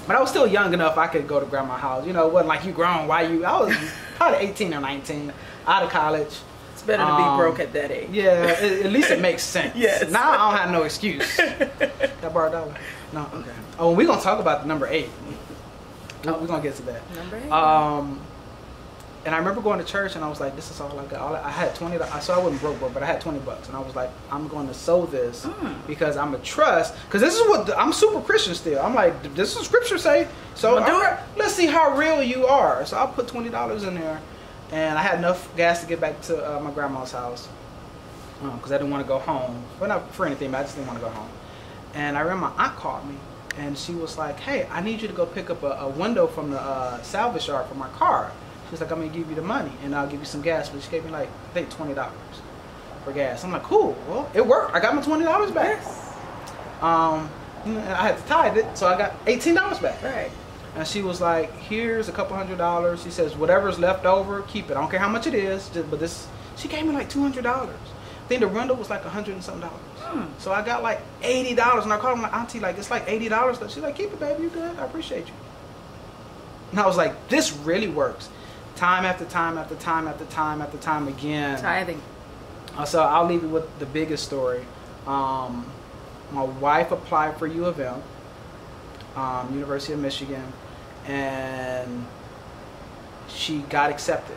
But I was still young enough I could go to grandma's house. It wasn't like you grown. I was probably 18 or 19, out of college. It's better to be broke at that age. Yeah, at least it makes sense. Yes. Now I don't have no excuse. Can I borrow $1? No, okay. Oh, we're going to talk about the number 8. We're going to get to that. Number 8. And I remember going to church and I was like, this is all I got. I had $20. So I wasn't broke, but I had $20. And I was like, I'm going to sow this because I'm a trust. Because this is I'm super Christian still. I'm like, this is scripture say. So let's see how real you are. So I put $20 in there. And I had enough gas to get back to my grandma's house. Because I didn't want to go home. Well, not for anything, but I just didn't want to go home. And I remember my aunt called me. And she was like, hey, I need you to go pick up a window from the salvage yard for my car. She was like, I'm going to give you the money, and I'll give you some gas. But she gave me, like, I think $20 for gas. I'm like, cool. Well, it worked. I got my $20 back. Yes. I had to tithe it, so I got $18 back. Right. And she was like, here's a couple $100. She says, whatever's left over, keep it. I don't care how much it is. But this, she gave me, like, $200. I think the rental was, like, $100 and something. So I got, like, $80. And I called my auntie, like, it's like $80. She's like, keep it, baby. You good? I appreciate you. And I was like, this really works. Time after time after time after time after time again. Tithing. So I'll leave you with the biggest story. My wife applied for U of M, University of Michigan, and she got accepted,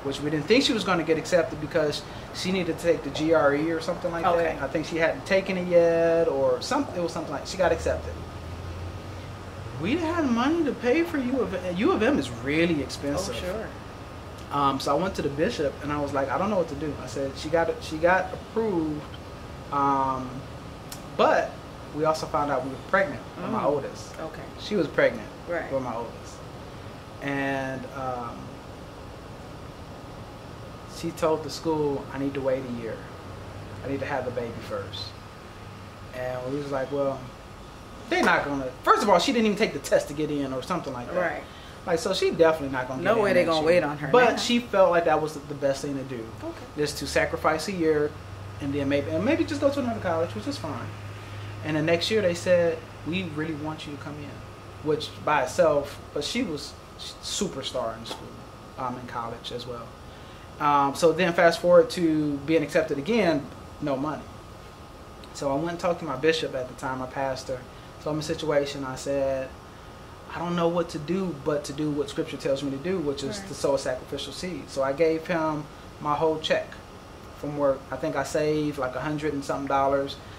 which we didn't think she was going to get accepted because she needed to take the GRE or something like that. I think she hadn't taken it yet or something. It was something like she got accepted. We didn't have money to pay for U of M. U of M is really expensive. Oh, sure. So I went to the bishop and I was like, I don't know what to do. I said, she got approved, but we also found out we were pregnant with my oldest. Okay. She was pregnant with my oldest. And she told the school, I need to wait a year. I need to have the baby first. And we was like, well, they're not going to. First of all, she didn't even take the test to get in or something like that. Right. Like, so she definitely not going to get in. No way they're going to wait on her. But now. she felt like that was the best thing to do. Okay. Is to sacrifice a year and then maybe just go to another college, which is fine. And the next year they said, we really want you to come in, which by itself, but she was superstar in school, in college as well. So then fast forward to being accepted again, no money. So I went and talked to my bishop at the time, my pastor. So I'm in a situation, I said, I don't know what to do but to do what scripture tells me to do, which is to sow a sacrificial seed. So I gave him my whole check from work. I think I saved like $100 and something.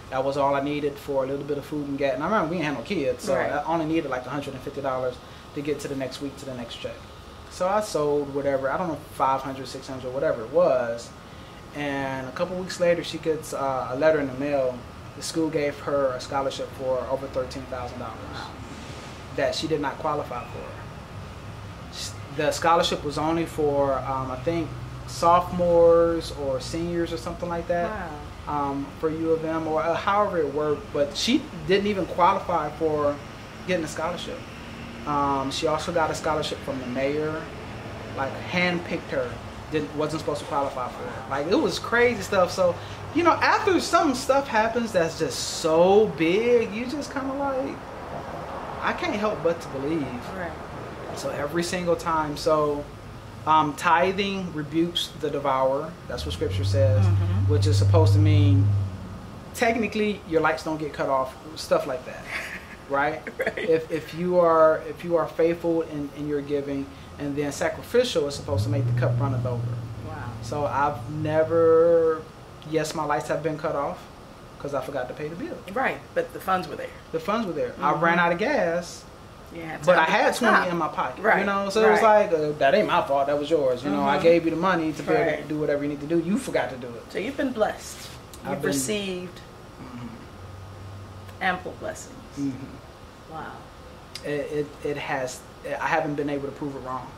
That was all I needed for a little bit of food and gas. And I remember we didn't have no kids, so I only needed like $150 to get to the next week, to the next check. So I sold whatever, I don't know, 500, 600, whatever it was. And a couple weeks later, she gets a letter in the mail. The school gave her a scholarship for over $13,000 that she did not qualify for. The scholarship was only for, I think, sophomores or seniors or something like that. Wow. For U of M or however it worked. But she didn't even qualify for getting a scholarship. She also got a scholarship from the mayor, like handpicked her. Wasn't supposed to qualify for it. Like, it was crazy stuff. So, you know, after some stuff happens that's just so big, you just kind of like, I can't help but to believe. Right. So every single time. So tithing rebukes the devourer. That's what scripture says, which is supposed to mean technically your lights don't get cut off, stuff like that. Right? Right. If you are faithful in your giving, and then sacrificial is supposed to make the cup runneth over. Wow. So I've never, yes, my lights have been cut off because I forgot to pay the bill. Right, but the funds were there. The funds were there. I ran out of gas, Yeah, but I had 20 in my pocket. Right. You know, so it was like, that ain't my fault, that was yours. You know, I gave you the money to be able to do whatever you need to do. You forgot to do it. So you've been blessed. You've received ample blessings. Wow. It has. I haven't been able to prove it wrong.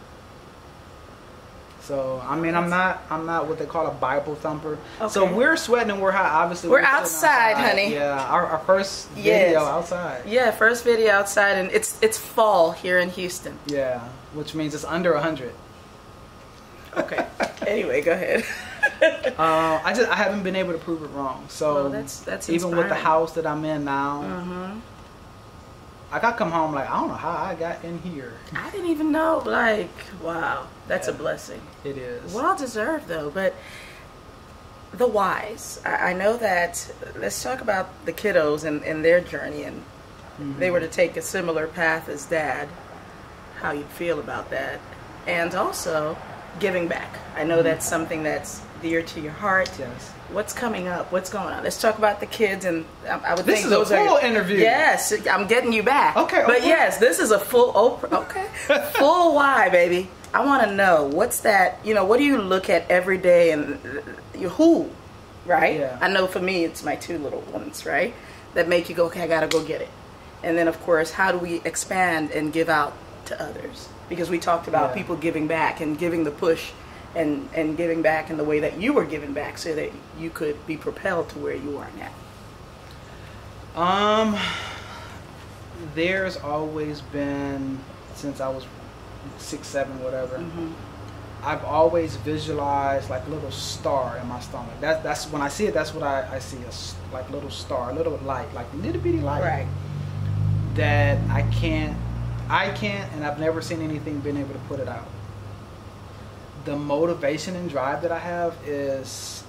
So I mean, I'm not what they call a Bible thumper. Okay. So we're sweating and we're hot. Obviously, we're outside, honey. Yeah, our first video outside. Yeah, first video outside, and it's fall here in Houston. Yeah, which means it's under 100. Okay. Anyway, go ahead. I haven't been able to prove it wrong. So that's even inspiring. with the house that I'm in now. I got to come home like, I don't know how I got in here. I didn't even know. Like, wow, that's a blessing. It is. Well deserved, though. But the whys. I know that, let's talk about the kiddos and their journey. And they were to take a similar path as Dad, how you'd feel about that. And also, giving back. I know that's something that's dear to your heart. Yes. What's coming up? What's going on? Let's talk about the kids, and I would this think is those a full are, interview. Yes, I'm getting you back. Okay, but yes, this is a full full why, baby. I want to know what's that. You know, what do you look at every day, and who, right? Yeah. I know for me, it's my two little ones, right, that make you go, okay, I gotta go get it. And then of course, how do we expand and give out to others? Because we talked about people giving back and giving the push. And giving back in the way that you were giving back so that you could be propelled to where you are now. There's always been, since I was 6, 7, whatever, I've always visualized like a little star in my stomach. That's when I see it, that's what I see, like a little star, a little light, like a little bitty light. Right. That I can't, and I've never seen anything being able to put it out. The motivation and drive that I have is,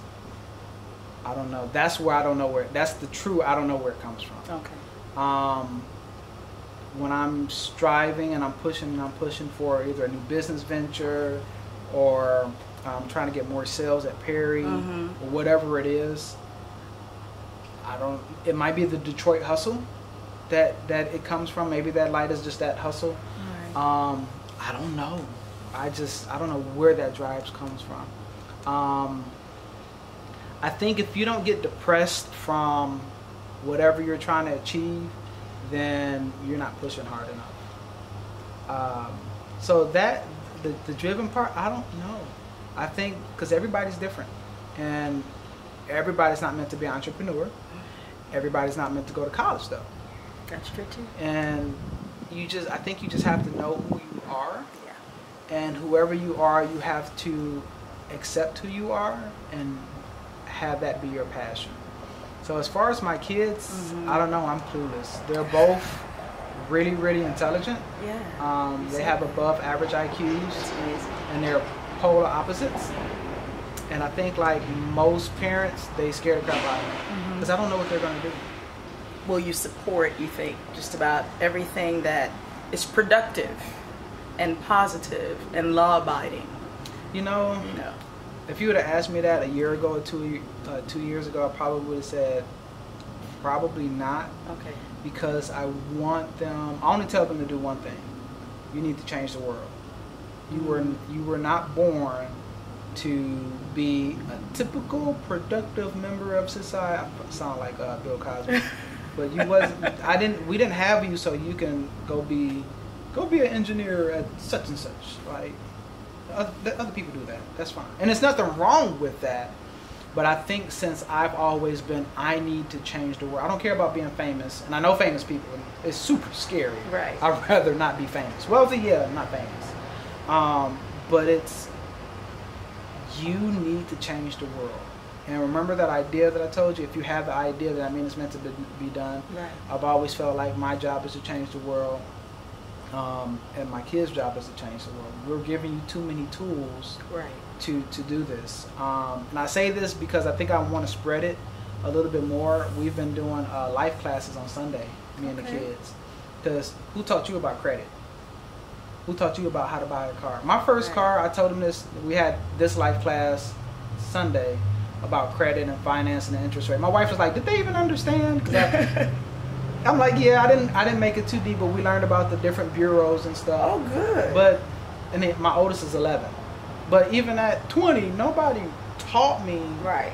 I don't know. That's where I don't know where. That's the true. I don't know where it comes from. Okay. When I'm striving and I'm pushing for either a new business venture, or I'm trying to get more sales at Perry, or whatever it is. It might be the Detroit hustle that it comes from. Maybe that light is just that hustle. Right. I don't know. I don't know where that drive comes from. I think if you don't get depressed from whatever you're trying to achieve, then you're not pushing hard enough. So that, the driven part, I don't know. I think, because everybody's different. And everybody's not meant to be an entrepreneur. Everybody's not meant to go to college, though. That's true, too. And I think you just have to know who you are. And whoever you are, you have to accept who you are and have that be your passion. So as far as my kids, I don't know. I'm clueless. They're both really, really intelligent. Yeah. They have above average IQs. That's amazing. And they're polar opposites. And I think like most parents, they scare the crap out of me because I don't know what they're going to do. Will you support, you think, just about everything that is productive and positive and law-abiding? You know, if you would have asked me that a year ago or 2 years ago, I probably would have said probably not. Okay. Because I want them. I only tell them to do one thing: you need to change the world. You were not born to be a typical productive member of society. I sound like Bill Cosby, but you wasn't. We didn't have you so you can go be an engineer at such and such. Like other people do that. That's fine, and there's nothing wrong with that. But I think since I've always been, I need to change the world. I don't care about being famous, and I know famous people. It's super scary. Right. I'd rather not be famous. Wealthy, yeah, not famous. But it's, you need to change the world. And remember that idea that I told you? If you have the idea, that means it's meant to be done. Right. I've always felt like my job is to change the world. And my kids' job is to change the world. We're giving you too many tools to do this. And I say this because I think I want to spread it a little bit more. We've been doing life classes on Sunday, me and the kids. Because who taught you about credit? Who taught you about how to buy a car? My first car, I told them this, we had this life class Sunday about credit and finance and the interest rate. My wife was like, did they even understand? 'Cause I'm like, yeah, I didn't make it too deep, but we learned about the different bureaus and stuff. Oh, good. But, and then my oldest is 11. But even at 20, nobody taught me. Right.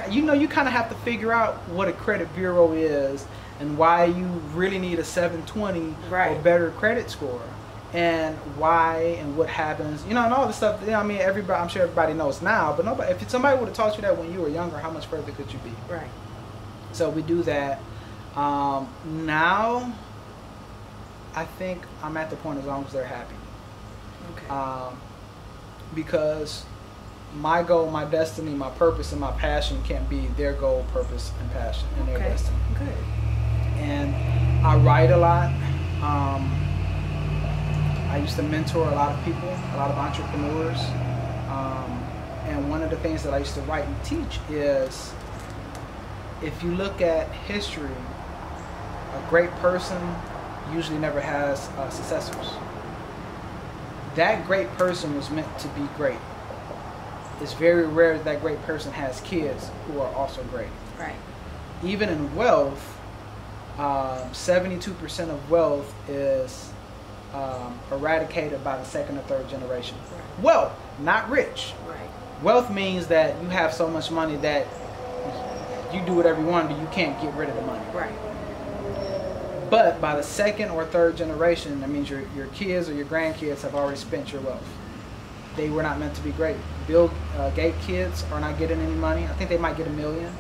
You kind of have to figure out what a credit bureau is and why you really need a 720 or better credit score. And why and what happens, and all this stuff. I mean, I'm sure everybody knows now, but nobody. If somebody would have taught you that when you were younger, how much further could you be? Right. So we do that. Now, I think I'm at the point as long as they're happy. Okay. Because my goal, my destiny, my purpose, and my passion can't be their goal, purpose, and passion, and their destiny. Good. And I write a lot. I used to mentor a lot of people, a lot of entrepreneurs. And one of the things that I used to write and teach is, if you look at history, a great person usually never has successors. That great person was meant to be great. It's very rare that great person has kids who are also great. Right. Even in wealth, 72% of wealth is eradicated by the second or third generation. Right. Wealth, not rich. Right. Wealth means that you have so much money that you do whatever you want to do, you can't get rid of the money. Right. But by the second or third generation, that means your kids or your grandkids have already spent your wealth. They were not meant to be great. Bill Gates kids are not getting any money. I think they might get $1 million.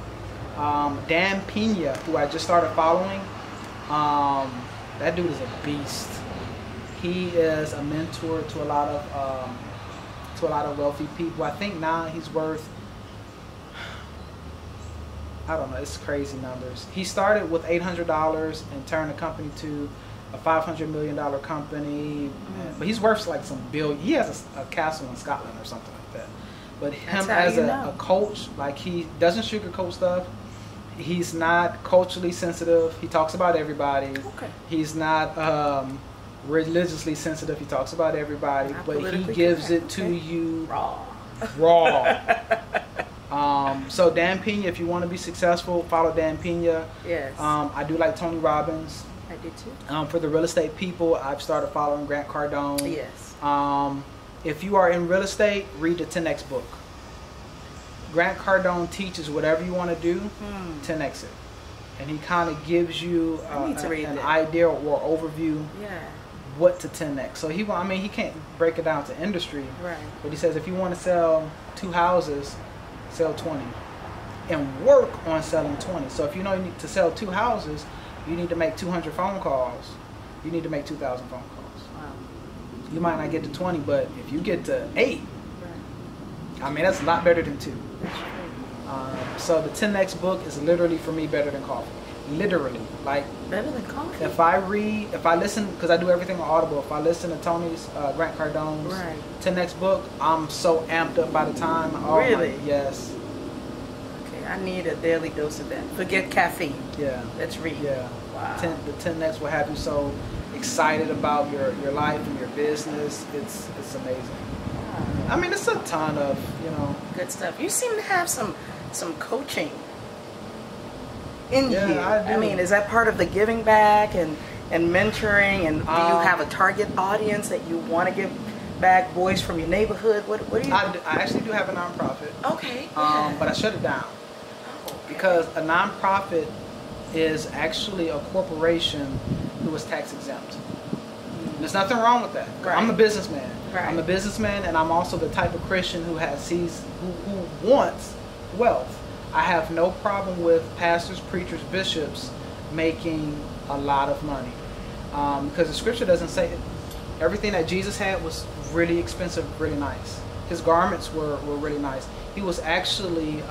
Dan Pena, who I just started following, that dude is a beast. He is a mentor to a lot of wealthy people. I think now he's worth, I don't know, it's crazy numbers. He started with $800 and turned the company to a $500 million company. But he's worth like some billion. He has a castle in Scotland or something like that. But him as a coach, like, he doesn't sugarcoat stuff. He's not culturally sensitive. He talks about everybody. Okay. He's not religiously sensitive. He talks about everybody, but he gives it to you raw. So Dan Pena, if you want to be successful, follow Dan Pena. Yes. I do like Tony Robbins. I do too. For the real estate people, I've started following Grant Cardone. Yes. If you are in real estate, read the 10X book. Grant Cardone teaches whatever you want to do, 10X it. And he kind of gives you an idea or overview what to 10X. So he can't break it down to industry. Right. But he says if you want to sell 2 houses, sell 20. And work on selling 20. So if you know you need to sell 2 houses, you need to make 200 phone calls. You need to make 2,000 phone calls. Wow. You might not get to 20, but if you get to 8, I mean, that's a lot better than 2. That's true. So the 10X book is literally for me better than coffee. Literally, like better than coffee. If I listen, because I do everything on Audible. If I listen to Tony's Grant Cardone's 10X book, I'm so amped up by the time. Oh really? Yes. Okay, I need a daily dose of that. Forget caffeine. Yeah. Let's read. Yeah. Wow. The 10X will have you so excited about your life and your business. It's amazing. Wow. I mean, it's a ton of good stuff. You seem to have some coaching in you. I mean, is that part of the giving back and mentoring? And do you have a target audience that you want to give back? Boys from your neighborhood? What do you? I actually do have a nonprofit. Okay. Yeah. But I shut it down. Oh, okay. Because a nonprofit is actually a corporation who is tax exempt. There's nothing wrong with that. Right. I'm a businessman. Right. I'm a businessman, and I'm also the type of Christian who wants wealth. I have no problem with pastors, preachers, bishops making a lot of money, because the scripture doesn't say it. Everything that Jesus had was really expensive, really nice. His garments were really nice. He was actually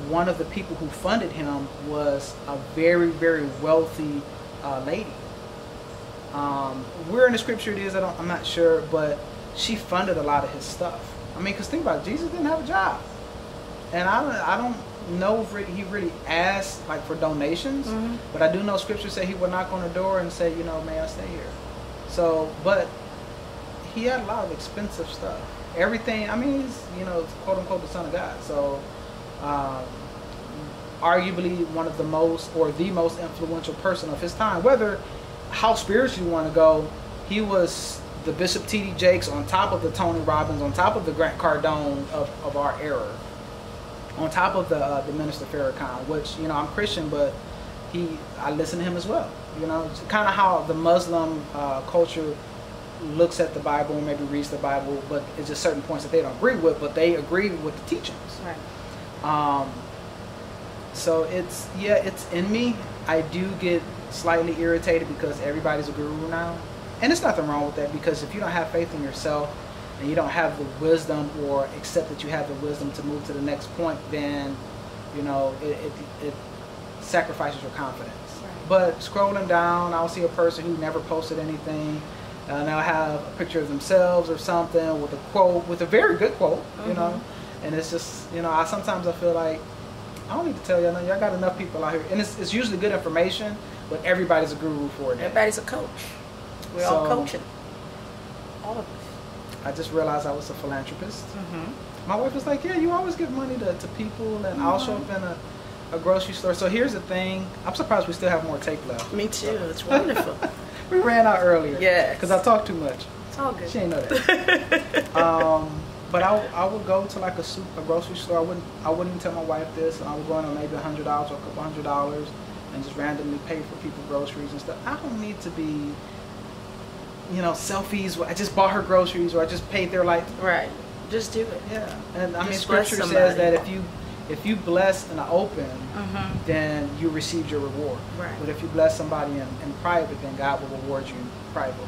one of the people who funded him was a very, very wealthy lady. Where in the scripture it is, I'm not sure, but she funded a lot of his stuff. I mean, because think about it, Jesus didn't have a job. And I don't know if he really asked like for donations, but I do know scripture say he would knock on the door and say, may I stay here? So, but he had a lot of expensive stuff. Everything, I mean, he's, quote unquote the son of God. So, arguably one of the most influential person of his time, whether how spiritual you want to go, he was the Bishop T.D. Jakes on top of the Tony Robbins, on top of the Grant Cardone of our era, on top of the Minister Farrakhan, which, I'm Christian, but I listen to him as well. It's kind of how the Muslim culture looks at the Bible and maybe reads the Bible, but it's just certain points that they don't agree with, but they agree with the teachings. Right. So it's in me. I do get slightly irritated because everybody's a guru now. And there's nothing wrong with that, because if you don't have faith in yourself and you don't have the wisdom, or accept that you have the wisdom to move to the next point, then it sacrifices your confidence. Right. But scrolling down, I'll see a person who never posted anything, and they'll have a picture of themselves or something with a quote, with a very good quote, and it's just, sometimes I feel like I don't need to tell y'all nothing. Y'all got enough people out here, and it's usually good information, but everybody's a guru for it. Everybody's a coach. We're all coaching. All of us. I just realized I was a philanthropist. My wife was like, yeah, you always give money to people, and I'll show up in a grocery store. So here's the thing. I'm surprised we still have more tape left. Me too. It's wonderful. We ran out earlier. Yeah. Because I talk too much. It's all good. She ain't know that. But I would go to like a grocery store. I wouldn't tell my wife this. And I would go in on maybe $100 or a couple $100 and just randomly pay for people groceries and stuff. I don't need to be, selfies where I just bought her groceries or I just paid their light. Right. Just do it. Yeah. And I mean, scripture says that if you bless in the open, then you receive your reward. Right. But if you bless somebody in private, then God will reward you privately.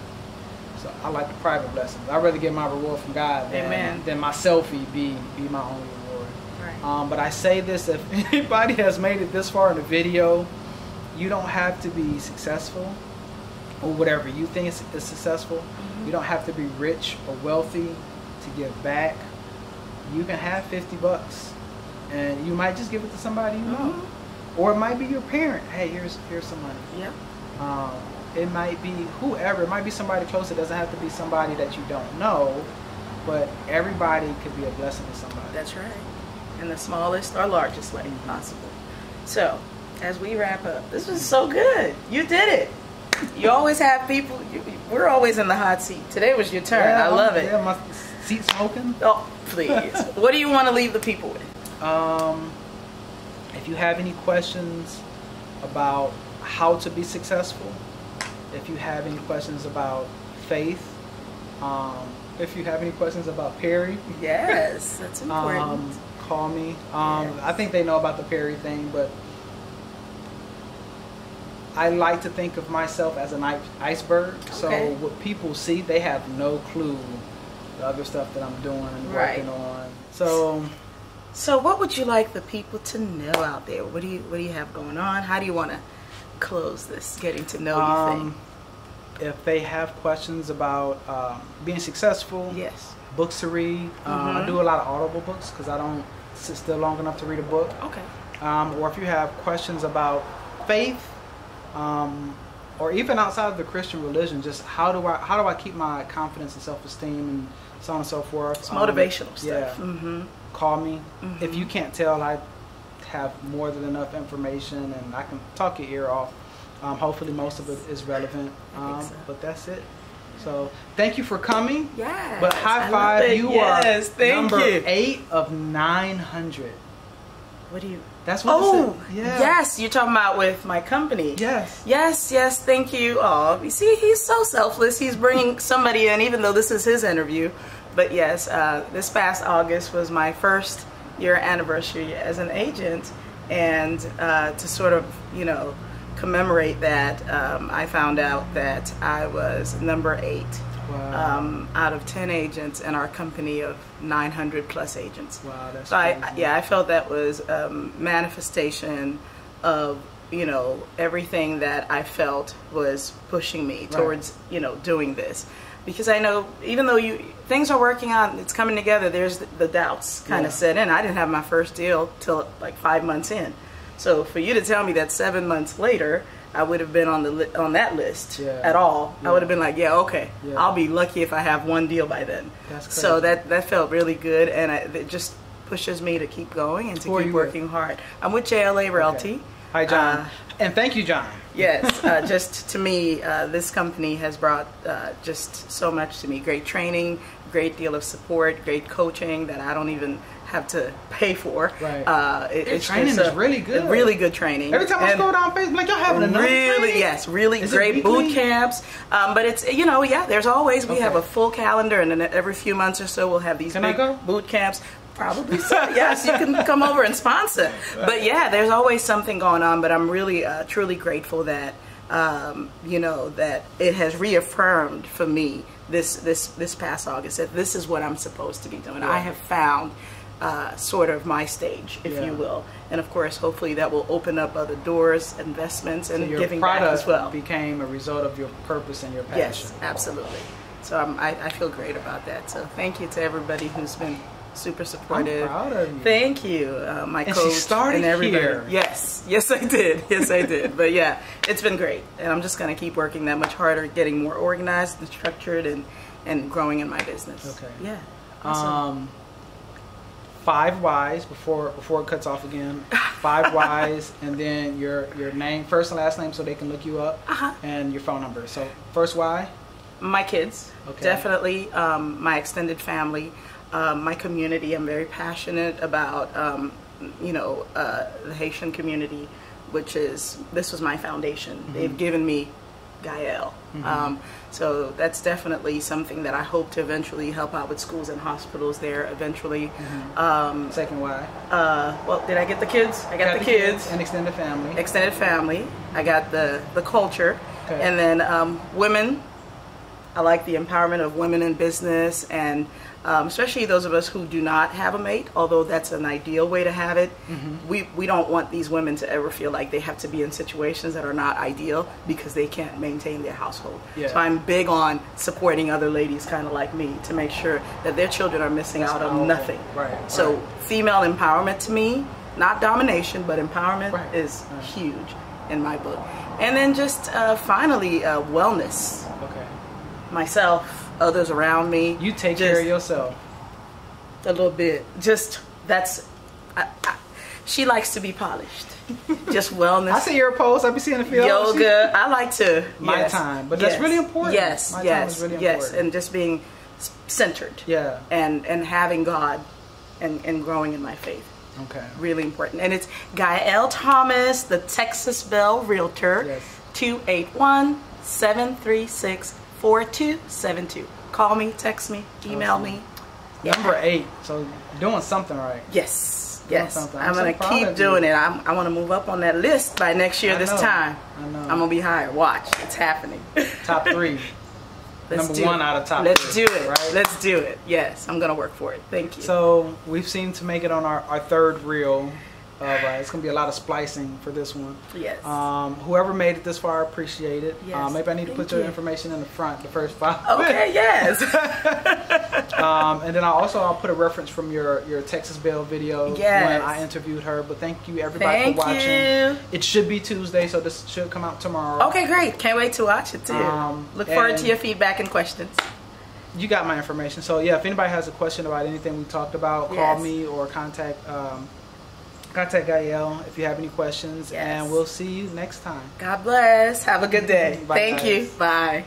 So I like the private blessings. I'd rather get my reward from God than my selfie be my only reward. Right. But I say this, if anybody has made it this far in the video, you don't have to be successful or whatever you think is successful. You don't have to be rich or wealthy to give back. You can have $50 and you might just give it to somebody you know. Or it might be your parent. Hey, here's some money. Yep. It might be whoever. It might be somebody close. It doesn't have to be somebody that you don't know, but everybody could be a blessing to somebody. That's right. In the smallest or largest way possible. So, as we wrap up, this was so good. You did it. You always have people. We're always in the hot seat. Today was your turn. Yeah, I love it. Yeah, my seat smoking. Oh, please. What do you want to leave the people with? If you have any questions about how to be successful, if you have any questions about faith, if you have any questions about Perry, yes, that's important. Call me. I think they know about the Perry thing, but I like to think of myself as an iceberg. Okay. So what people see, they have no clue the other stuff that I'm doing and working on. So So what would you like the people to know out there? What do you have going on? How do you want to close this getting to know you thing? If they have questions about being successful, Yes. books to read. I do a lot of Audible books because I don't sit still long enough to read a book. Okay. Or if you have questions about faith, or even outside of the Christian religion, just how do I keep my confidence and self-esteem and so on and so forth. It's motivational stuff. Yeah. Call me. If you can't tell, I have more than enough information and I can talk your ear off. Hopefully most of it is relevant. So. But that's it. So thank you for coming. Yes. But high five, you are thank number you. 8 of 900. What do you? That's what Oh, it said. Yeah. yes. You're talking about with my company. Yes. Yes. Thank you. Oh, you see, he's so selfless. He's bringing somebody in, even though this is his interview. But yes, this past August was my first year anniversary as an agent, and to sort of, commemorate that, I found out that I was number 8. Wow. Out of 10 agents in our company of 900 plus agents. Wow, that's so crazy. I felt that was manifestation of everything that I felt was pushing me towards doing this, because I know even though things are working out, it's coming together, there's the doubts kind of set in. I didn't have my first deal till like 5 months in, so for you to tell me that 7 months later I would have been on that list at all, I would have been like, okay, I'll be lucky if I have one deal by then. That's crazy. So that felt really good, and it just pushes me to keep going and to keep working hard. I'm with JLA Realty. Okay. Hi, John. And thank you, John. Yes, just to me, this company has brought just so much to me. Great training, great deal of support, great coaching that I don't even have to pay for. Right. It's training is really good. Really good training. Every time I scroll down Facebook, like, y'all having enough training? Yes, really Is it great weekly? boot camps. But it's, there's always, we have a full calendar, and then every few months or so we'll have these big boot camps. Probably so. Yes, you can come over and sponsor. But yeah, there's always something going on. But I'm really, truly grateful that, that it has reaffirmed for me this past August that this is what I'm supposed to be doing. I have found sort of my stage, if you will. And of course, hopefully that will open up other doors, investments, and so your giving back as well. Became a result of your purpose and your passion. Yes, absolutely. So I feel great about that. So thank you to everybody who's been super supportive. I'm proud of you. Thank you, my and coach she started and everybody. Here. Yes, I did. Yes, I did. But yeah, it's been great, and I'm just going to keep working that much harder, getting more organized and structured, and growing in my business. Okay. Yeah. Awesome. 5 Ys before it cuts off again. 5 Ys, and then your name, first and last name, so they can look you up, and your phone number. So first Y. My kids, definitely. My extended family. My community. I'm very passionate about, the Haitian community, this was my foundation. They've given me Gael. So that's definitely something that I hope to eventually help out with schools and hospitals there eventually. Second Y. Well, did I get the kids? I got the kids. And extended family. Extended family. I got the culture. Okay. And then women. I like the empowerment of women in business, and especially those of us who do not have a mate, although that's an ideal way to have it. We don't want these women to ever feel like they have to be in situations that are not ideal because they can't maintain their household. So I'm big on supporting other ladies kind of like me to make sure that their children are missing out on nothing. So female empowerment to me, not domination, but empowerment is huge in my book. And then just finally, wellness. Myself, others around me. You take care of yourself. A little bit. Just, she likes to be polished. Just wellness. I see your posts. I be seeing the field. Yoga. I like to. My time. But that's really important. Yes, my time is really important. And just being centered. Yeah. And having God and growing in my faith. Okay. Really important. And it's Gael Thomas, the Texas Bell Realtor. 281-736-4272. Call me, text me, email me. Number 8. So doing something right. Yes. I'm going to keep doing it. I want to move up on that list by next year this time. I know. I'm going to be higher. Watch. It's happening. Top 3. Number one out of top. Let's do it. Right? Let's do it. Yes, I'm gonna work for it. Thank you. So we've seemed to make it on our third reel. It's going to be a lot of splicing for this one. Yes. Whoever made it this far, I appreciate it. Yes. Maybe I need to put your information in the front, the first 5 Okay, yes. And then I'll put a reference from your Texas Belle video when I interviewed her. But thank you everybody for watching. It should be Tuesday, so this should come out tomorrow. Okay, great. Can't wait to watch it too. Look forward to your feedback and questions. You got my information. So yeah, if anybody has a question about anything we talked about, call me or contact Gael if you have any questions, and we'll see you next time. God bless. Have a good day. Bye, Thank you. Bye.